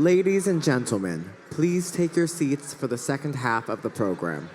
Ladies and gentlemen, please take your seats for the second half of the program.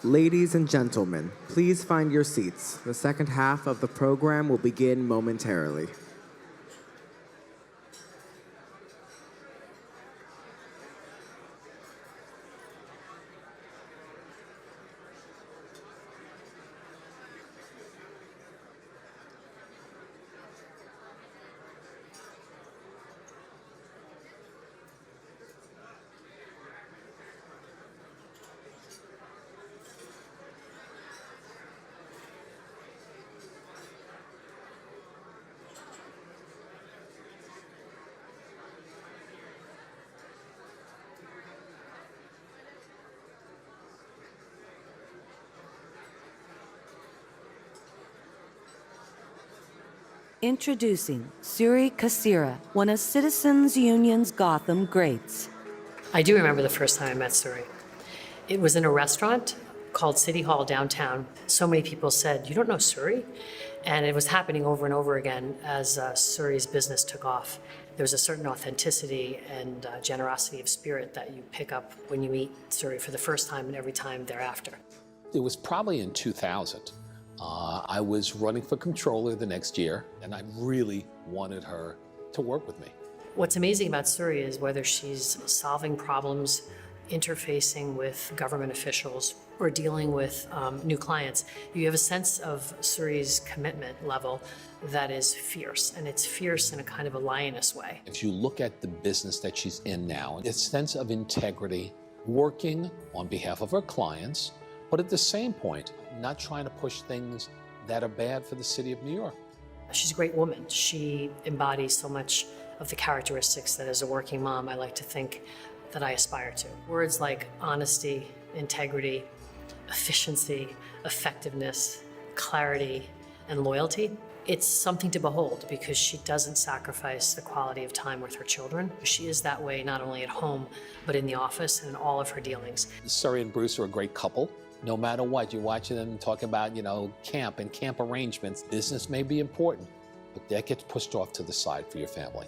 Ladies and gentlemen, please find your seats. The second half of the program will begin momentarily. Introducing Suri Kasirer, one of Citizens Union's Gotham Greats. I do remember the first time I met Suri. It was in a restaurant called City Hall downtown. So many people said, "You don't know Suri?" And it was happening over and over again as Suri's business took off. There was a certain authenticity and generosity of spirit that you pick up when you meet Suri for the first time and every time thereafter. It was probably in 2000. I was running for controller the next year, and I really wanted her to work with me. What's amazing about Suri is whether she's solving problems, interfacing with government officials, or dealing with new clients, you have a sense of Suri's commitment level that is fierce, and it's fierce in a kind of a lioness way. If you look at the business that she's in now, it's a sense of integrity, working on behalf of her clients, but at the same point, not trying to push things that are bad for the city of New York. She's a great woman. She embodies so much of the characteristics that as a working mom, I like to think that I aspire to. Words like honesty, integrity, efficiency, effectiveness, clarity, and loyalty. It's something to behold because she doesn't sacrifice the quality of time with her children. She is that way not only at home, but in the office and in all of her dealings. Suri and Bruce are a great couple. No matter what, you're watching them talk about, camp and camp arrangements. Business may be important, but that gets pushed off to the side for your family.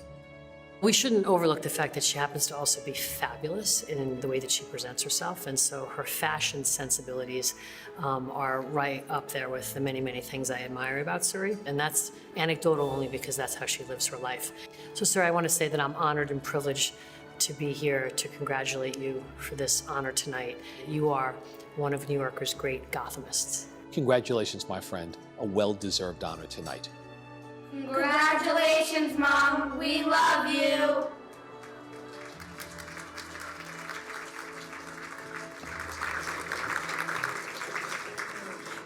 We shouldn't overlook the fact that she happens to also be fabulous in the way that she presents herself, and so her fashion sensibilities are right up there with the many, many things I admire about Suri, and that's anecdotal only because that's how she lives her life. So, Suri, I want to say that I'm honored and privileged to be here to congratulate you for this honor tonight. You are one of New Yorkers' great Gothamists. Congratulations, my friend. A well-deserved honor tonight. Congratulations, Mom. We love you.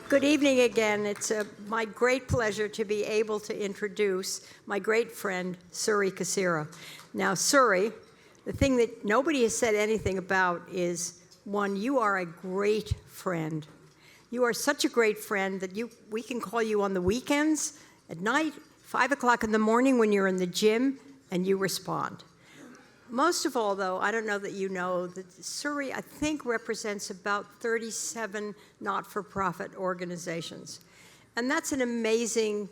Good evening again. It's my great pleasure to be able to introduce my great friend, Suri Kasirer. Now, Suri, the thing that nobody has said anything about is, one, you are a great friend. You are such a great friend that we can call you on the weekends, at night, 5 o'clock in the morning when you're in the gym, and you respond. Most of all, though, I don't know that you know that Suri, I think, represents about 37 not-for-profit organizations. And that's an amazing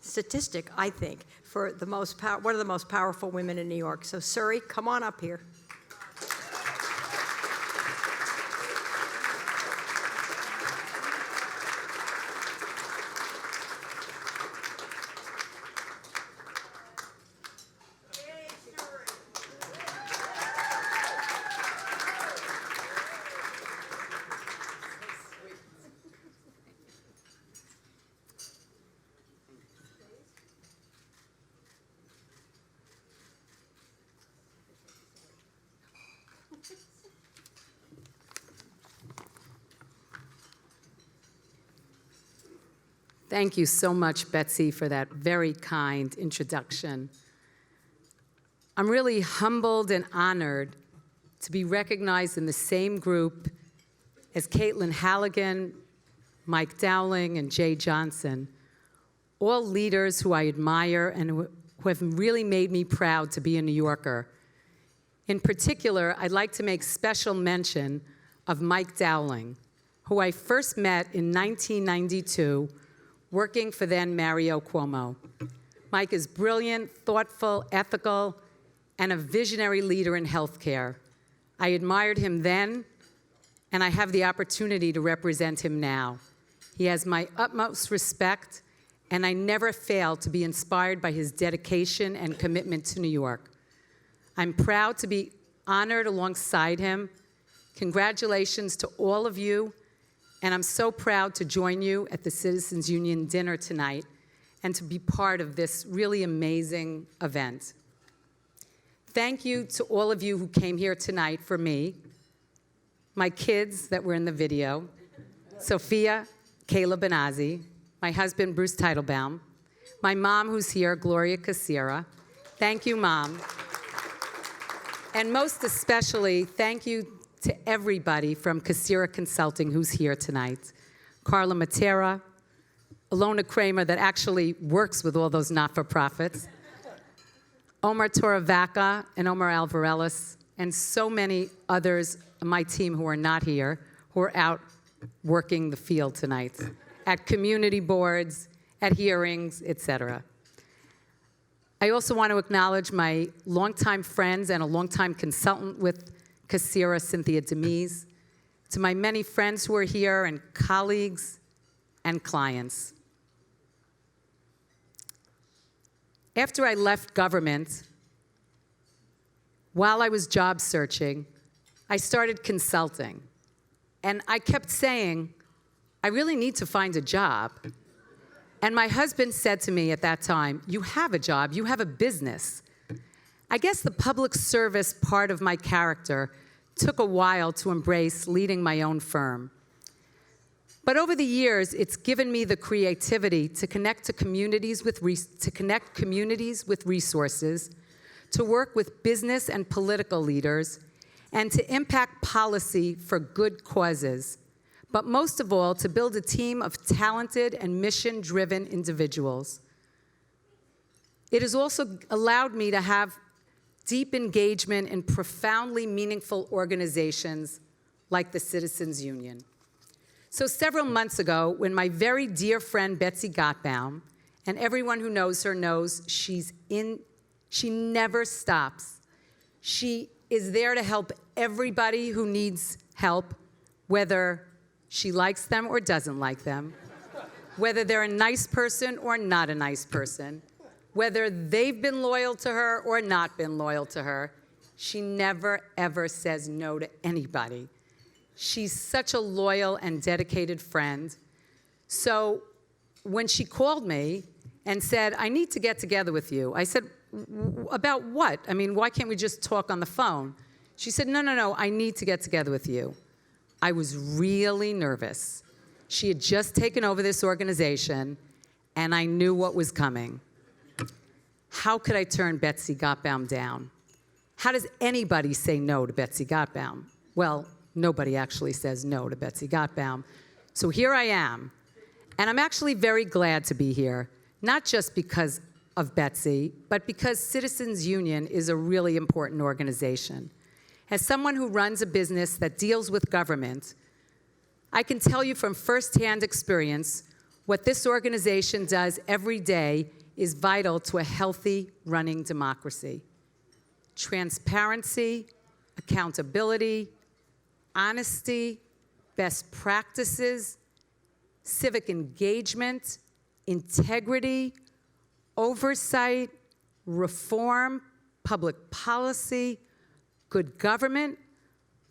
statistic, I think, for one of the most powerful women in New York. So, Suri, come on up here. Thank you so much, Betsy, for that very kind introduction. I'm really humbled and honored to be recognized in the same group as Caitlyn Halligan, Mike Dowling, and Jay Johnson, all leaders who I admire and who have really made me proud to be a New Yorker. In particular, I'd like to make special mention of Mike Dowling, who I first met in 1992 working for then Mario Cuomo. Mike is brilliant, thoughtful, ethical, and a visionary leader in healthcare. I admired him then, and I have the opportunity to represent him now. He has my utmost respect, and I never fail to be inspired by his dedication and commitment to New York. I'm proud to be honored alongside him. Congratulations to all of you, and I'm so proud to join you at the Citizens Union dinner tonight and to be part of this really amazing event. Thank you to all of you who came here tonight for me, my kids that were in the video, Sophia, Caleb, and Ozzy, my husband, Bruce Teitelbaum, my mom who's here, Gloria Kasirer. Thank you, Mom. And most especially, thank you to everybody from Kasirer Consulting who's here tonight. Carla Matera, Alona Kramer that actually works with all those not-for-profits, Omar Toravaca and Omar Alvarez, and so many others on my team who are not here, who are out working the field tonight, at community boards, at hearings, etc. I also want to acknowledge my longtime friends and a longtime consultant with Kasirer, Cynthia Demise, to my many friends who are here and colleagues and clients. After I left government, while I was job searching, I started consulting. And I kept saying, I really need to find a job. And my husband said to me at that time, you have a job, you have a business. I guess the public service part of my character took a while to embrace leading my own firm. But over the years, it's given me the creativity to connect communities with resources, to work with business and political leaders, and to impact policy for good causes. But most of all, to build a team of talented and mission-driven individuals. It has also allowed me to have deep engagement in profoundly meaningful organizations like the Citizens Union. So several months ago, when my very dear friend Betsy Gothbaum, and everyone who knows her knows she never stops. She is there to help everybody who needs help, whether she likes them or doesn't like them, whether they're a nice person or not a nice person, whether they've been loyal to her or not been loyal to her. She never, ever says no to anybody. She's such a loyal and dedicated friend. So when she called me and said, I need to get together with you, I said, about what? I mean, why can't we just talk on the phone? She said, no, I need to get together with you. I was really nervous. She had just taken over this organization, and I knew what was coming. How could I turn Betsy Gothbaum down? How does anybody say no to Betsy Gothbaum? Well, nobody actually says no to Betsy Gothbaum. So here I am. And I'm actually very glad to be here, not just because of Betsy, but because Citizens Union is a really important organization. As someone who runs a business that deals with government, I can tell you from firsthand experience What this organization does every day is vital to a healthy running democracy. Transparency, accountability, honesty, best practices, civic engagement, integrity, oversight, reform, public policy, good government.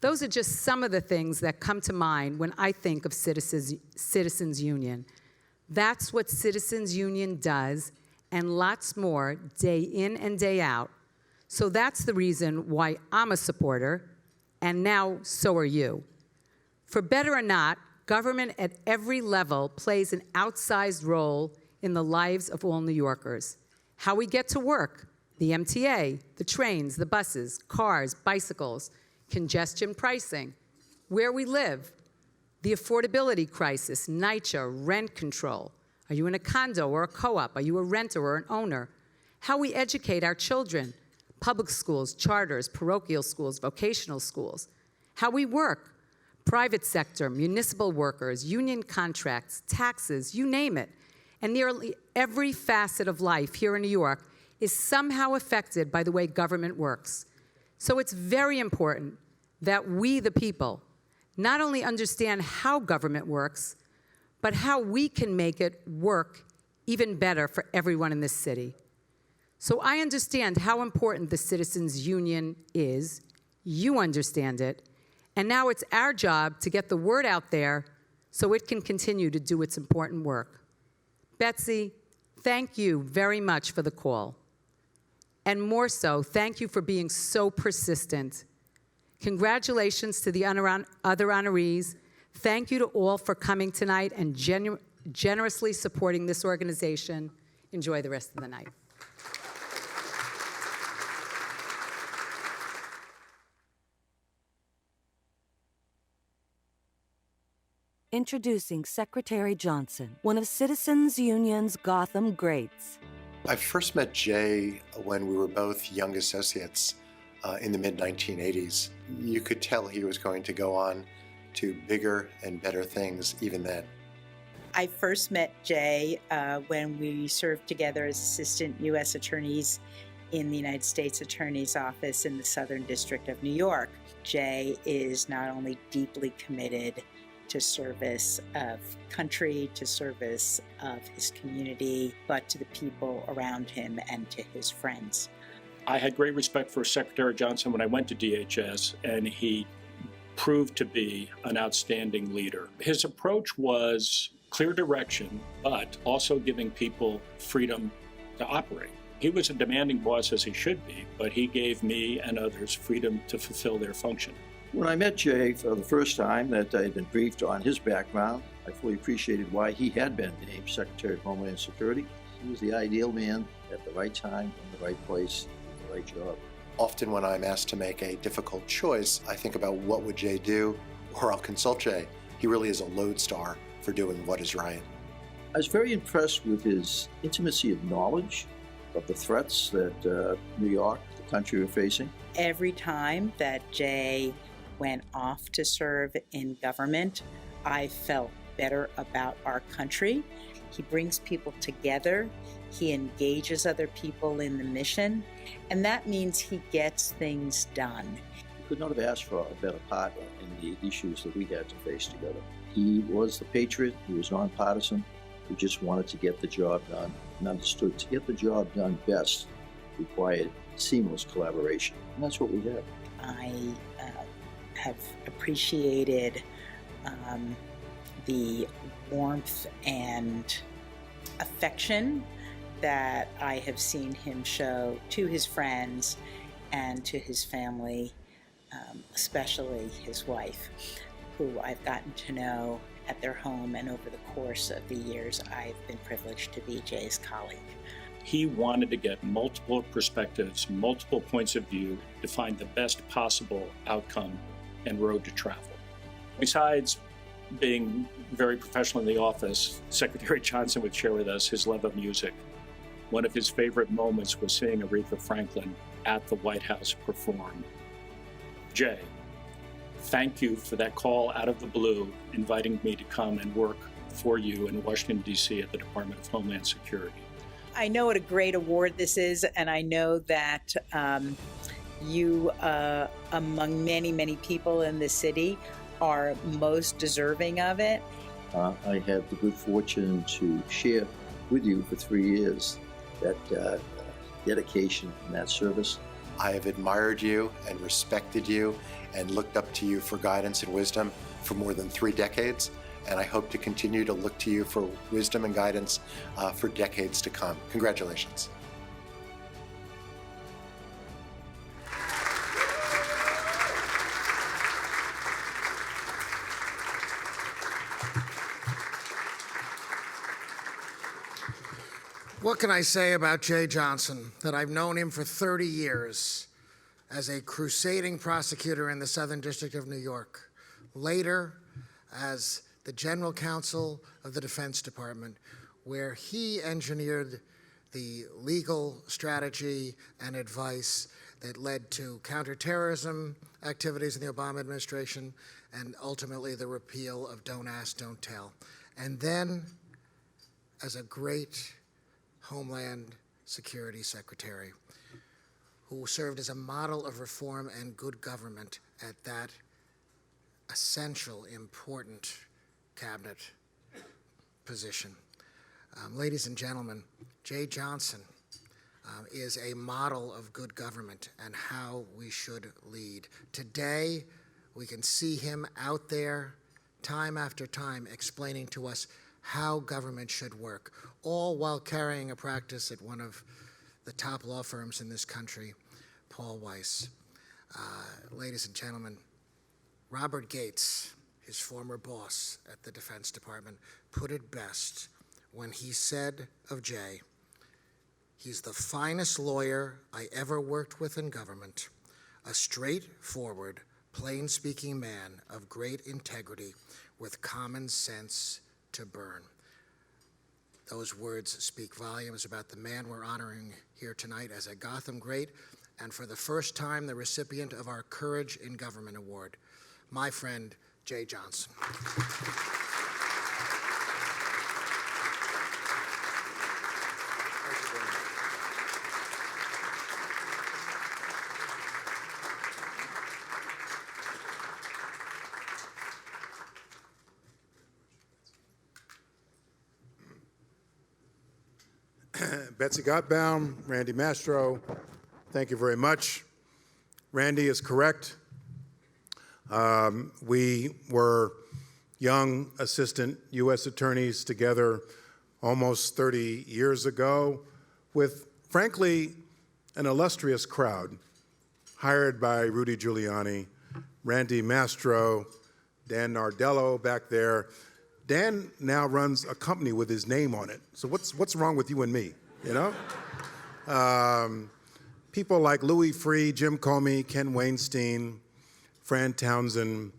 Those are just some of the things that come to mind when I think of Citizens Union. That's what Citizens Union does, and lots more, day in and day out. So that's the reason why I'm a supporter, and now so are you. For better or not, government at every level plays an outsized role in the lives of all New Yorkers. How we get to work, the MTA, the trains, the buses, cars, bicycles, congestion pricing, where we live, the affordability crisis, NYCHA, rent control. Are you in a condo or a co-op? Are you a renter or an owner? How we educate our children, public schools, charters, parochial schools, vocational schools. How we work, private sector, municipal workers, union contracts, taxes, you name it. And nearly every facet of life here in New York is somehow affected by the way government works. So it's very important that we, the people, not only understand how government works, but how we can make it work even better for everyone in this city. So I understand how important the Citizens Union is. You understand it. And now it's our job to get the word out there so it can continue to do its important work. Betsy, thank you very much for the call. And more so, thank you for being so persistent. Congratulations to the other honorees. Thank you to all for coming tonight and generously supporting this organization. Enjoy the rest of the night. Introducing Secretary Johnson, one of Citizens Union's Gotham Greats. I first met Jay when we were both young associates in the mid-1980s. You could tell he was going to go on to bigger and better things even then. I first met Jay when we served together as assistant U.S. attorneys in the United States Attorney's Office in the Southern District of New York. Jay is not only deeply committed to service of country, to service of his community, but to the people around him and to his friends. I had great respect for Secretary Johnson when I went to DHS, and he proved to be an outstanding leader. His approach was clear direction, but also giving people freedom to operate. He was a demanding boss, as he should be, but he gave me and others freedom to fulfill their function. When I met Jay for the first time, that I had been briefed on his background, I fully appreciated why he had been named Secretary of Homeland Security. He was the ideal man at the right time, in the right place, in the right job. Often when I'm asked to make a difficult choice, I think about what would Jay do, or I'll consult Jay. He really is a lodestar for doing what is right. I was very impressed with his intimacy of knowledge of the threats that New York, the country, were facing. Every time that Jay went off to serve in government, I felt better about our country. He brings people together. He engages other people in the mission, and that means he gets things done. We could not have asked for a better partner in the issues that we had to face together. He was the patriot. He was nonpartisan. He just wanted to get the job done and understood to get the job done best required seamless collaboration, and that's what we had. I have appreciated the warmth and affection that I have seen him show to his friends and to his family, especially his wife, who I've gotten to know at their home, and over the course of the years I've been privileged to be Jay's colleague. He wanted to get multiple perspectives, multiple points of view to find the best possible outcome and road to travel. Besides being very professional in the office, Secretary Johnson would share with us his love of music. One of his favorite moments was seeing Aretha Franklin at the White House perform. Jay, thank you for that call out of the blue, inviting me to come and work for you in Washington, D.C. at the Department of Homeland Security. I know what a great award this is, and I know that you, among many, many people in the city, are most deserving of it. I had the good fortune to share with you for 3 years that dedication and that service. I have admired you and respected you and looked up to you for guidance and wisdom for more than 3 decades. And I hope to continue to look to you for wisdom and guidance for decades to come. Congratulations. What can I say about Jay Johnson? That I've known him for 30 years as a crusading prosecutor in the Southern District of New York. Later, as the General Counsel of the Defense Department, where he engineered the legal strategy and advice that led to counterterrorism activities in the Obama administration and ultimately the repeal of Don't Ask, Don't Tell. And then, as a great Homeland Security Secretary, who served as a model of reform and good government at that essential, important cabinet position. Ladies and gentlemen, Jay Johnson is a model of good government and how we should lead. Today, we can see him out there time after time explaining to us how government should work, all while carrying a practice at one of the top law firms in this country, Paul Weiss. Ladies and gentlemen, Robert Gates, his former boss at the Defense Department, put it best when he said of Jay, "He's the finest lawyer I ever worked with in government, a straightforward, plain-speaking man of great integrity with common sense to burn." Those words speak volumes about the man we're honoring here tonight as a Gotham Great, and for the first time, the recipient of our Courage in Government Award, my friend, Jay Johnson. Betsy Gothbaum, Randy Mastro, thank you very much. Randy is correct. We were young assistant U.S. attorneys together almost 30 years ago with, frankly, an illustrious crowd hired by Rudy Giuliani, Randy Mastro, Dan Nardello back there. Dan now runs a company with his name on it. So what's wrong with you and me, you know? People like Louis Freeh, Jim Comey, Ken Weinstein, Fran Townsend,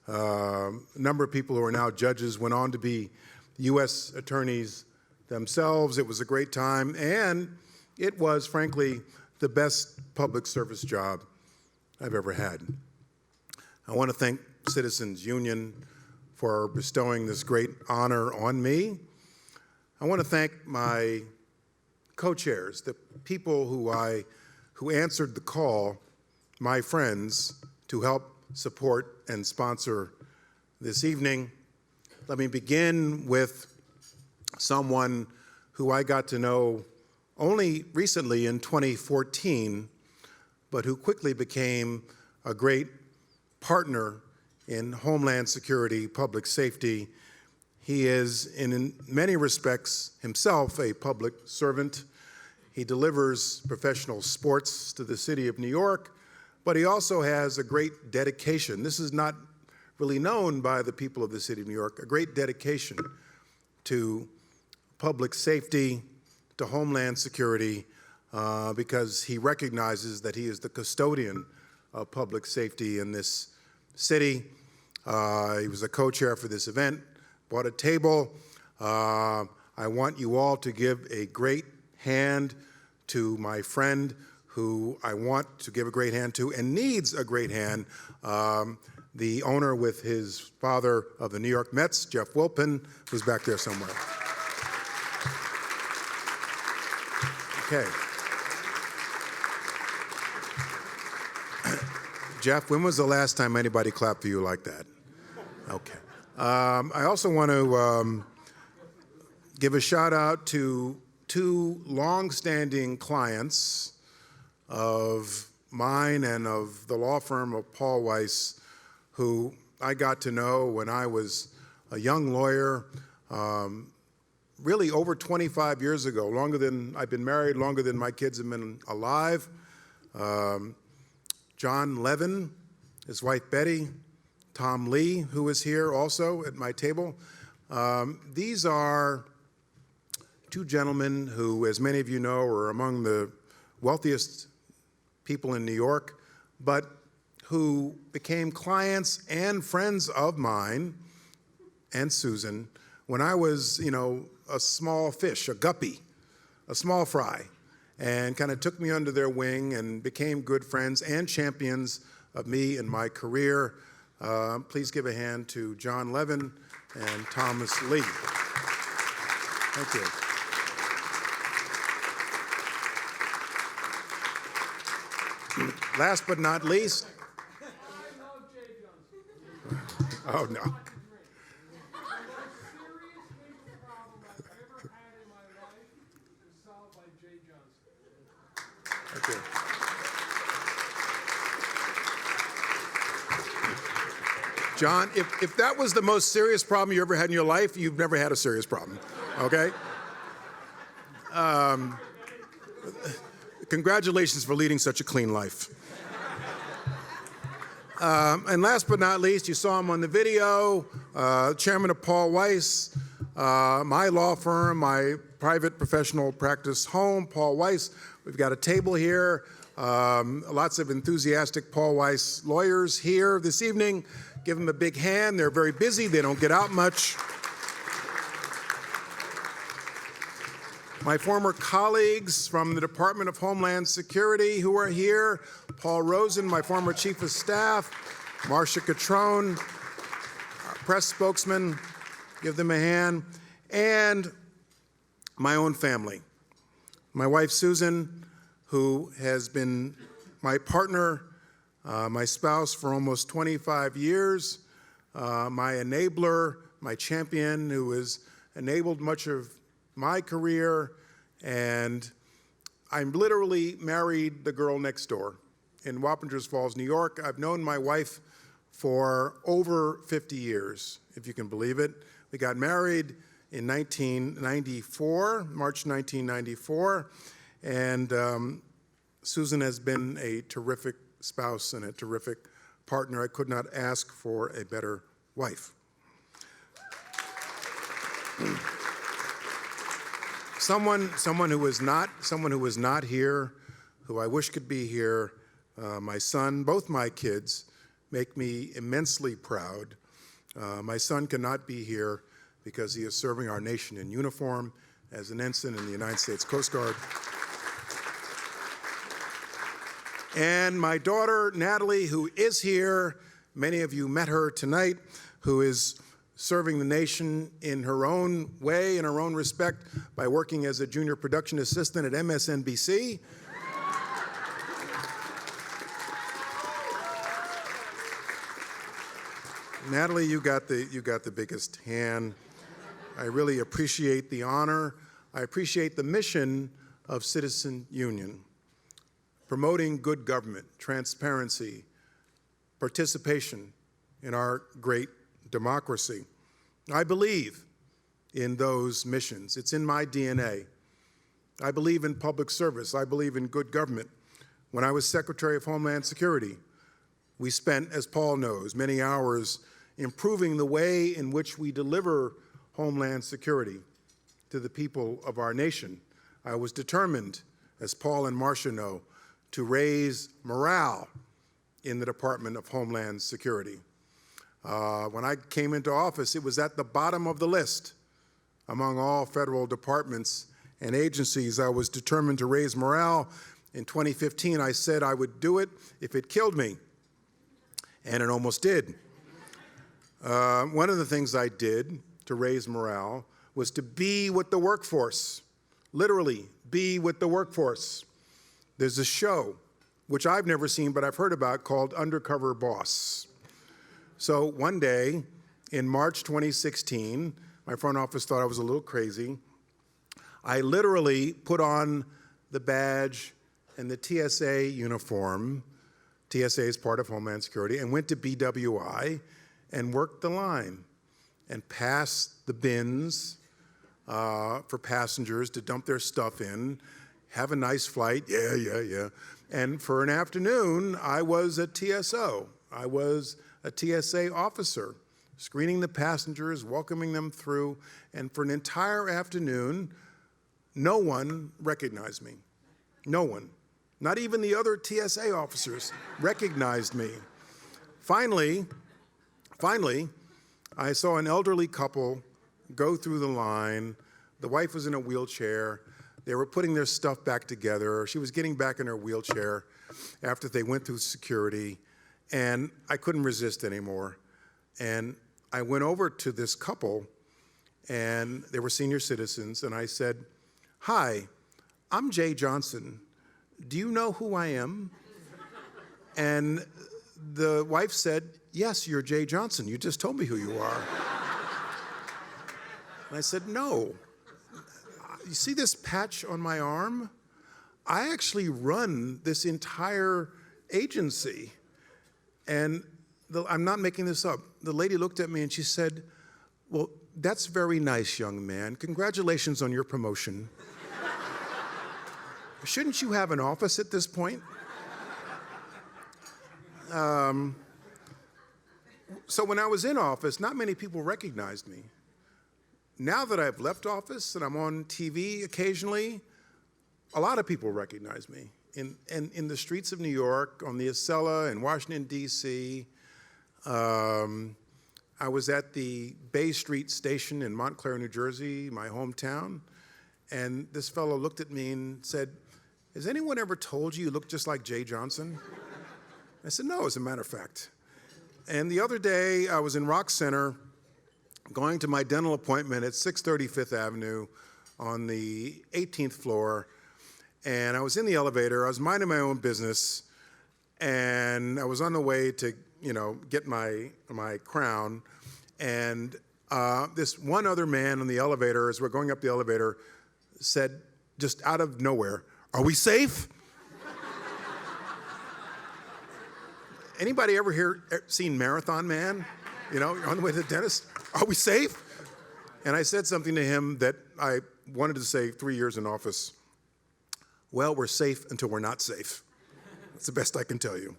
a number of people who are now judges went on to be U.S. attorneys themselves. It was a great time, and it was, frankly, the best public service job I've ever had. I want to thank Citizens Union for bestowing this great honor on me. I want to thank my co-chairs, the people who answered the call, my friends, to help support and sponsor this evening. Let me begin with someone who I got to know only recently in 2014, but who quickly became a great partner in Homeland Security, public safety. He is, in many respects, himself a public servant. He delivers professional sports to the city of New York, but he also has a great dedication. This is not really known by the people of the city of New York, a great dedication to public safety, to Homeland Security, because he recognizes that he is the custodian of public safety in this city. He was a co-chair for this event, bought a table. I want you all to give a great hand to my friend who I want to give a great hand to and needs a great hand, the owner with his father of the New York Mets, Jeff Wilpen, who's back there somewhere. Okay. Jeff, when was the last time anybody clapped for you like that? Okay. I also want to give a shout out to two long-standing clients of mine and of the law firm of Paul Weiss, who I got to know when I was a young lawyer, really over 25 years ago, longer than I've been married, longer than my kids have been alive. John Levin, his wife Betty, Tom Lee, who is here also at my table. These are two gentlemen who, as many of you know, are among the wealthiest people in New York, but who became clients and friends of mine and Susan when I was, a small fish, a guppy, a small fry, and kind of took me under their wing and became good friends and champions of me and my career. Please give a hand to John Levin and Thomas Lee. Thank you. Last but not least. Oh, no. Thank you. John, if that was the most serious problem you ever had in your life, you've never had a serious problem, okay? Congratulations for leading such a clean life. And last but not least, you saw him on the video, chairman of Paul Weiss, my law firm, my private professional practice home, Paul Weiss. We've got a table here, lots of enthusiastic Paul Weiss lawyers here this evening. Give them a big hand. They're very busy. They don't get out much. My former colleagues from the Department of Homeland Security who are here, Paul Rosen, my former chief of staff, Marcia Catrone, our press spokesman, give them a hand, and my own family. My wife, Susan, who has been my partner, my spouse for almost 25 years, my enabler, my champion, who has enabled much of my career, and I'm literally married the girl next door in Wappingers Falls, New York. I've known my wife for over 50 years, if you can believe it. We got married in 1994, March 1994, and Susan has been a terrific spouse and a terrific partner. I could not ask for a better wife. Someone who was not here, who I wish could be here. My son, both my kids, make me immensely proud. My son cannot be here because he is serving our nation in uniform as an ensign in the United States Coast Guard. And my daughter, Natalie, who is here, many of you met her tonight, who is serving the nation in her own way, in her own respect, by working as a junior production assistant at MSNBC. Natalie, you got the biggest hand. I really appreciate the honor. I appreciate the mission of Citizen Union, promoting good government, transparency, participation in our great democracy. I believe in those missions. It's in my DNA. I believe in public service. I believe in good government. When I was Secretary of Homeland Security, we spent, as Paul knows, many hours improving the way in which we deliver Homeland Security to the people of our nation. I was determined, as Paul and Marcia know, to raise morale in the Department of Homeland Security. When I came into office, it was at the bottom of the list among all federal departments and agencies. I was determined to raise morale. In 2015, I said I would do it if it killed me, and it almost did. One of the things I did to raise morale was to be with the workforce, literally be with the workforce. There's a show, which I've never seen but I've heard about, called Undercover Boss. So one day in March 2016, my front office thought I was a little crazy. I literally put on the badge and the TSA uniform. TSA is part of Homeland Security, and went to BWI and worked the line and passed the bins for passengers to dump their stuff in, have a nice flight, yeah. And for an afternoon, I was a TSO. I was a TSA officer, screening the passengers, welcoming them through, and for an entire afternoon, no one recognized me. No one. Not even the other TSA officers recognized me. Finally, I saw an elderly couple go through the line. The wife was in a wheelchair. They were putting their stuff back together. She was getting back in her wheelchair after they went through security, and I couldn't resist anymore. And I went over to this couple, and they were senior citizens, and I said, "Hi, I'm Jay Johnson. Do you know who I am?" And the wife said, "Yes, you're Jay Johnson. You just told me who you are." And I said, "No. You see this patch on my arm? I actually run this entire agency." And I'm not making this up. The lady looked at me and she said, "Well, that's very nice, young man. Congratulations on your promotion. Shouldn't you have an office at this point?" So when I was in office, not many people recognized me. Now that I've left office and I'm on TV occasionally, a lot of people recognize me. In the streets of New York, on the Acela in Washington, D.C. I was at the Bay Street station in Montclair, New Jersey, my hometown, and this fellow looked at me and said, "Has anyone ever told you look just like Jay Johnson?" I said, "No, as a matter of fact." And the other day, I was in Rock Center going to my dental appointment at 630 Fifth Avenue on the 18th floor, and I was in the elevator. I was minding my own business, and I was on the way to, get my crown, and this one other man in the elevator, as we're going up the elevator, said, just out of nowhere, "Are we safe?" Anybody ever seen Marathon Man? On the way to the dentist? "Are we safe?" And I said something to him that I wanted to say 3 years in office. "Well, we're safe until we're not safe." That's the best I can tell you.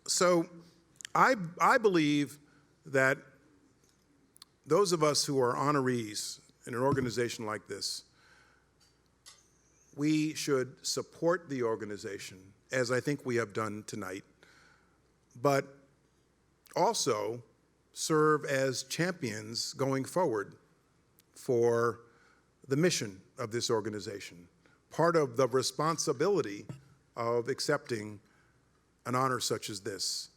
So I believe that those of us who are honorees in an organization like this, we should support the organization, as I think we have done tonight, but also serve as champions going forward for the mission of this organization. Part of the responsibility of accepting an honor such as this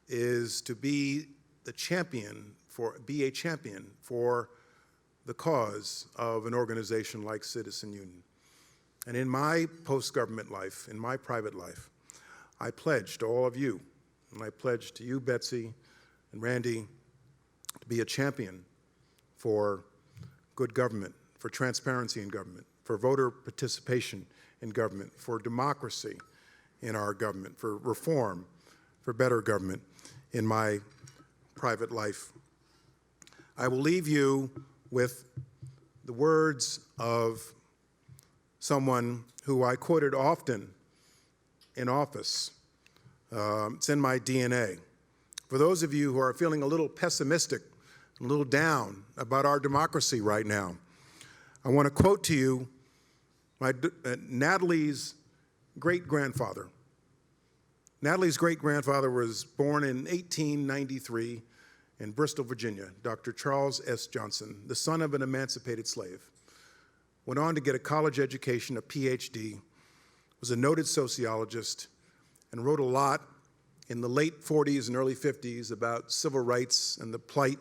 is to be a champion for the cause of an organization like Citizen Union. And in my post-government life, in my private life, I pledge to all of you, and I pledge to you, Betsy and Randy, to be a champion for good government, for transparency in government, for voter participation in government, for democracy in our government, for reform, for better government in my private life. I will leave you with the words of someone who I quoted often in office. It's in my DNA. For those of you who are feeling a little pessimistic, a little down about our democracy right now, I want to quote to you Natalie's great-grandfather. Natalie's great-grandfather was born in 1893 in Bristol, Virginia, Dr. Charles S. Johnson, the son of an emancipated slave. Went on to get a college education, a PhD, was a noted sociologist, and wrote a lot in the late 40s and early 50s about civil rights and the plight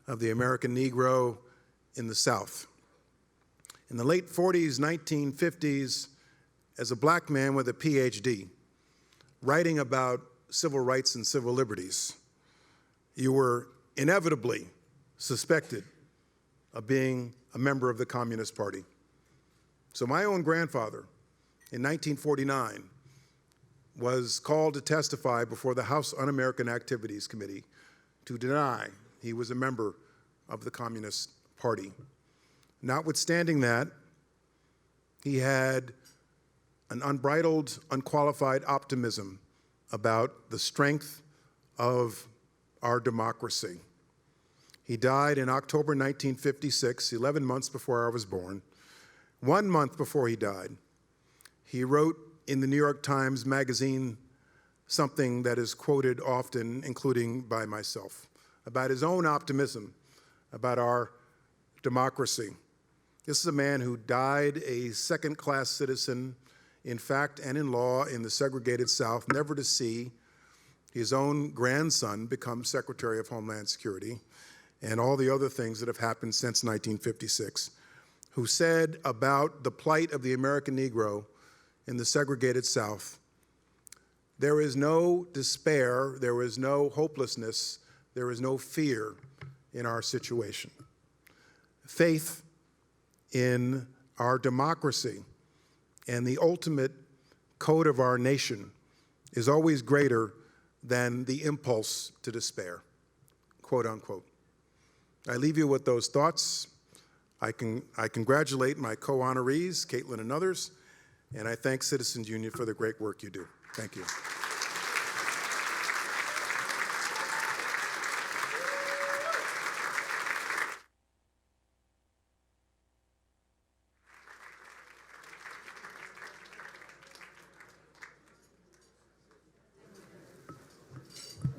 of the American Negro in the South. In the late 40s, 1950s, as a black man with a PhD, writing about civil rights and civil liberties, you were inevitably suspected of being a member of the Communist Party. So my own grandfather, in 1949, was called to testify before the House Un-American Activities Committee to deny he was a member of the Communist Party. Notwithstanding that, he had an unbridled, unqualified optimism about the strength of our democracy. He died in October 1956, 11 months before I was born. 1 month before he died, he wrote in the New York Times Magazine something that is quoted often, including by myself, about his own optimism about our democracy. This is a man who died a second-class citizen in fact and in law in the segregated South, never to see his own grandson become Secretary of Homeland Security, and all the other things that have happened since 1956, who said about the plight of the American Negro in the segregated South, there is no despair, there is no hopelessness, there is no fear in our situation. Faith in our democracy and the ultimate code of our nation is always greater than the impulse to despair, quote unquote. I leave you with those thoughts. I congratulate my co-honorees, Caitlyn and others, and I thank Citizens Union for the great work you do. Thank you.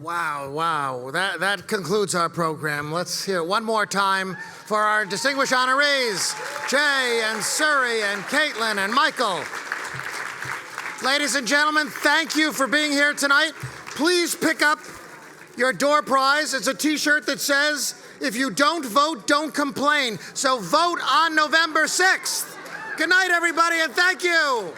Wow. That concludes our program. Let's hear it one more time for our distinguished honorees, Jay and Suri and Caitlyn and Michael. Ladies and gentlemen, thank you for being here tonight. Please pick up your door prize. It's a t-shirt that says, if you don't vote, don't complain. So vote on November 6th. Good night, everybody, and thank you.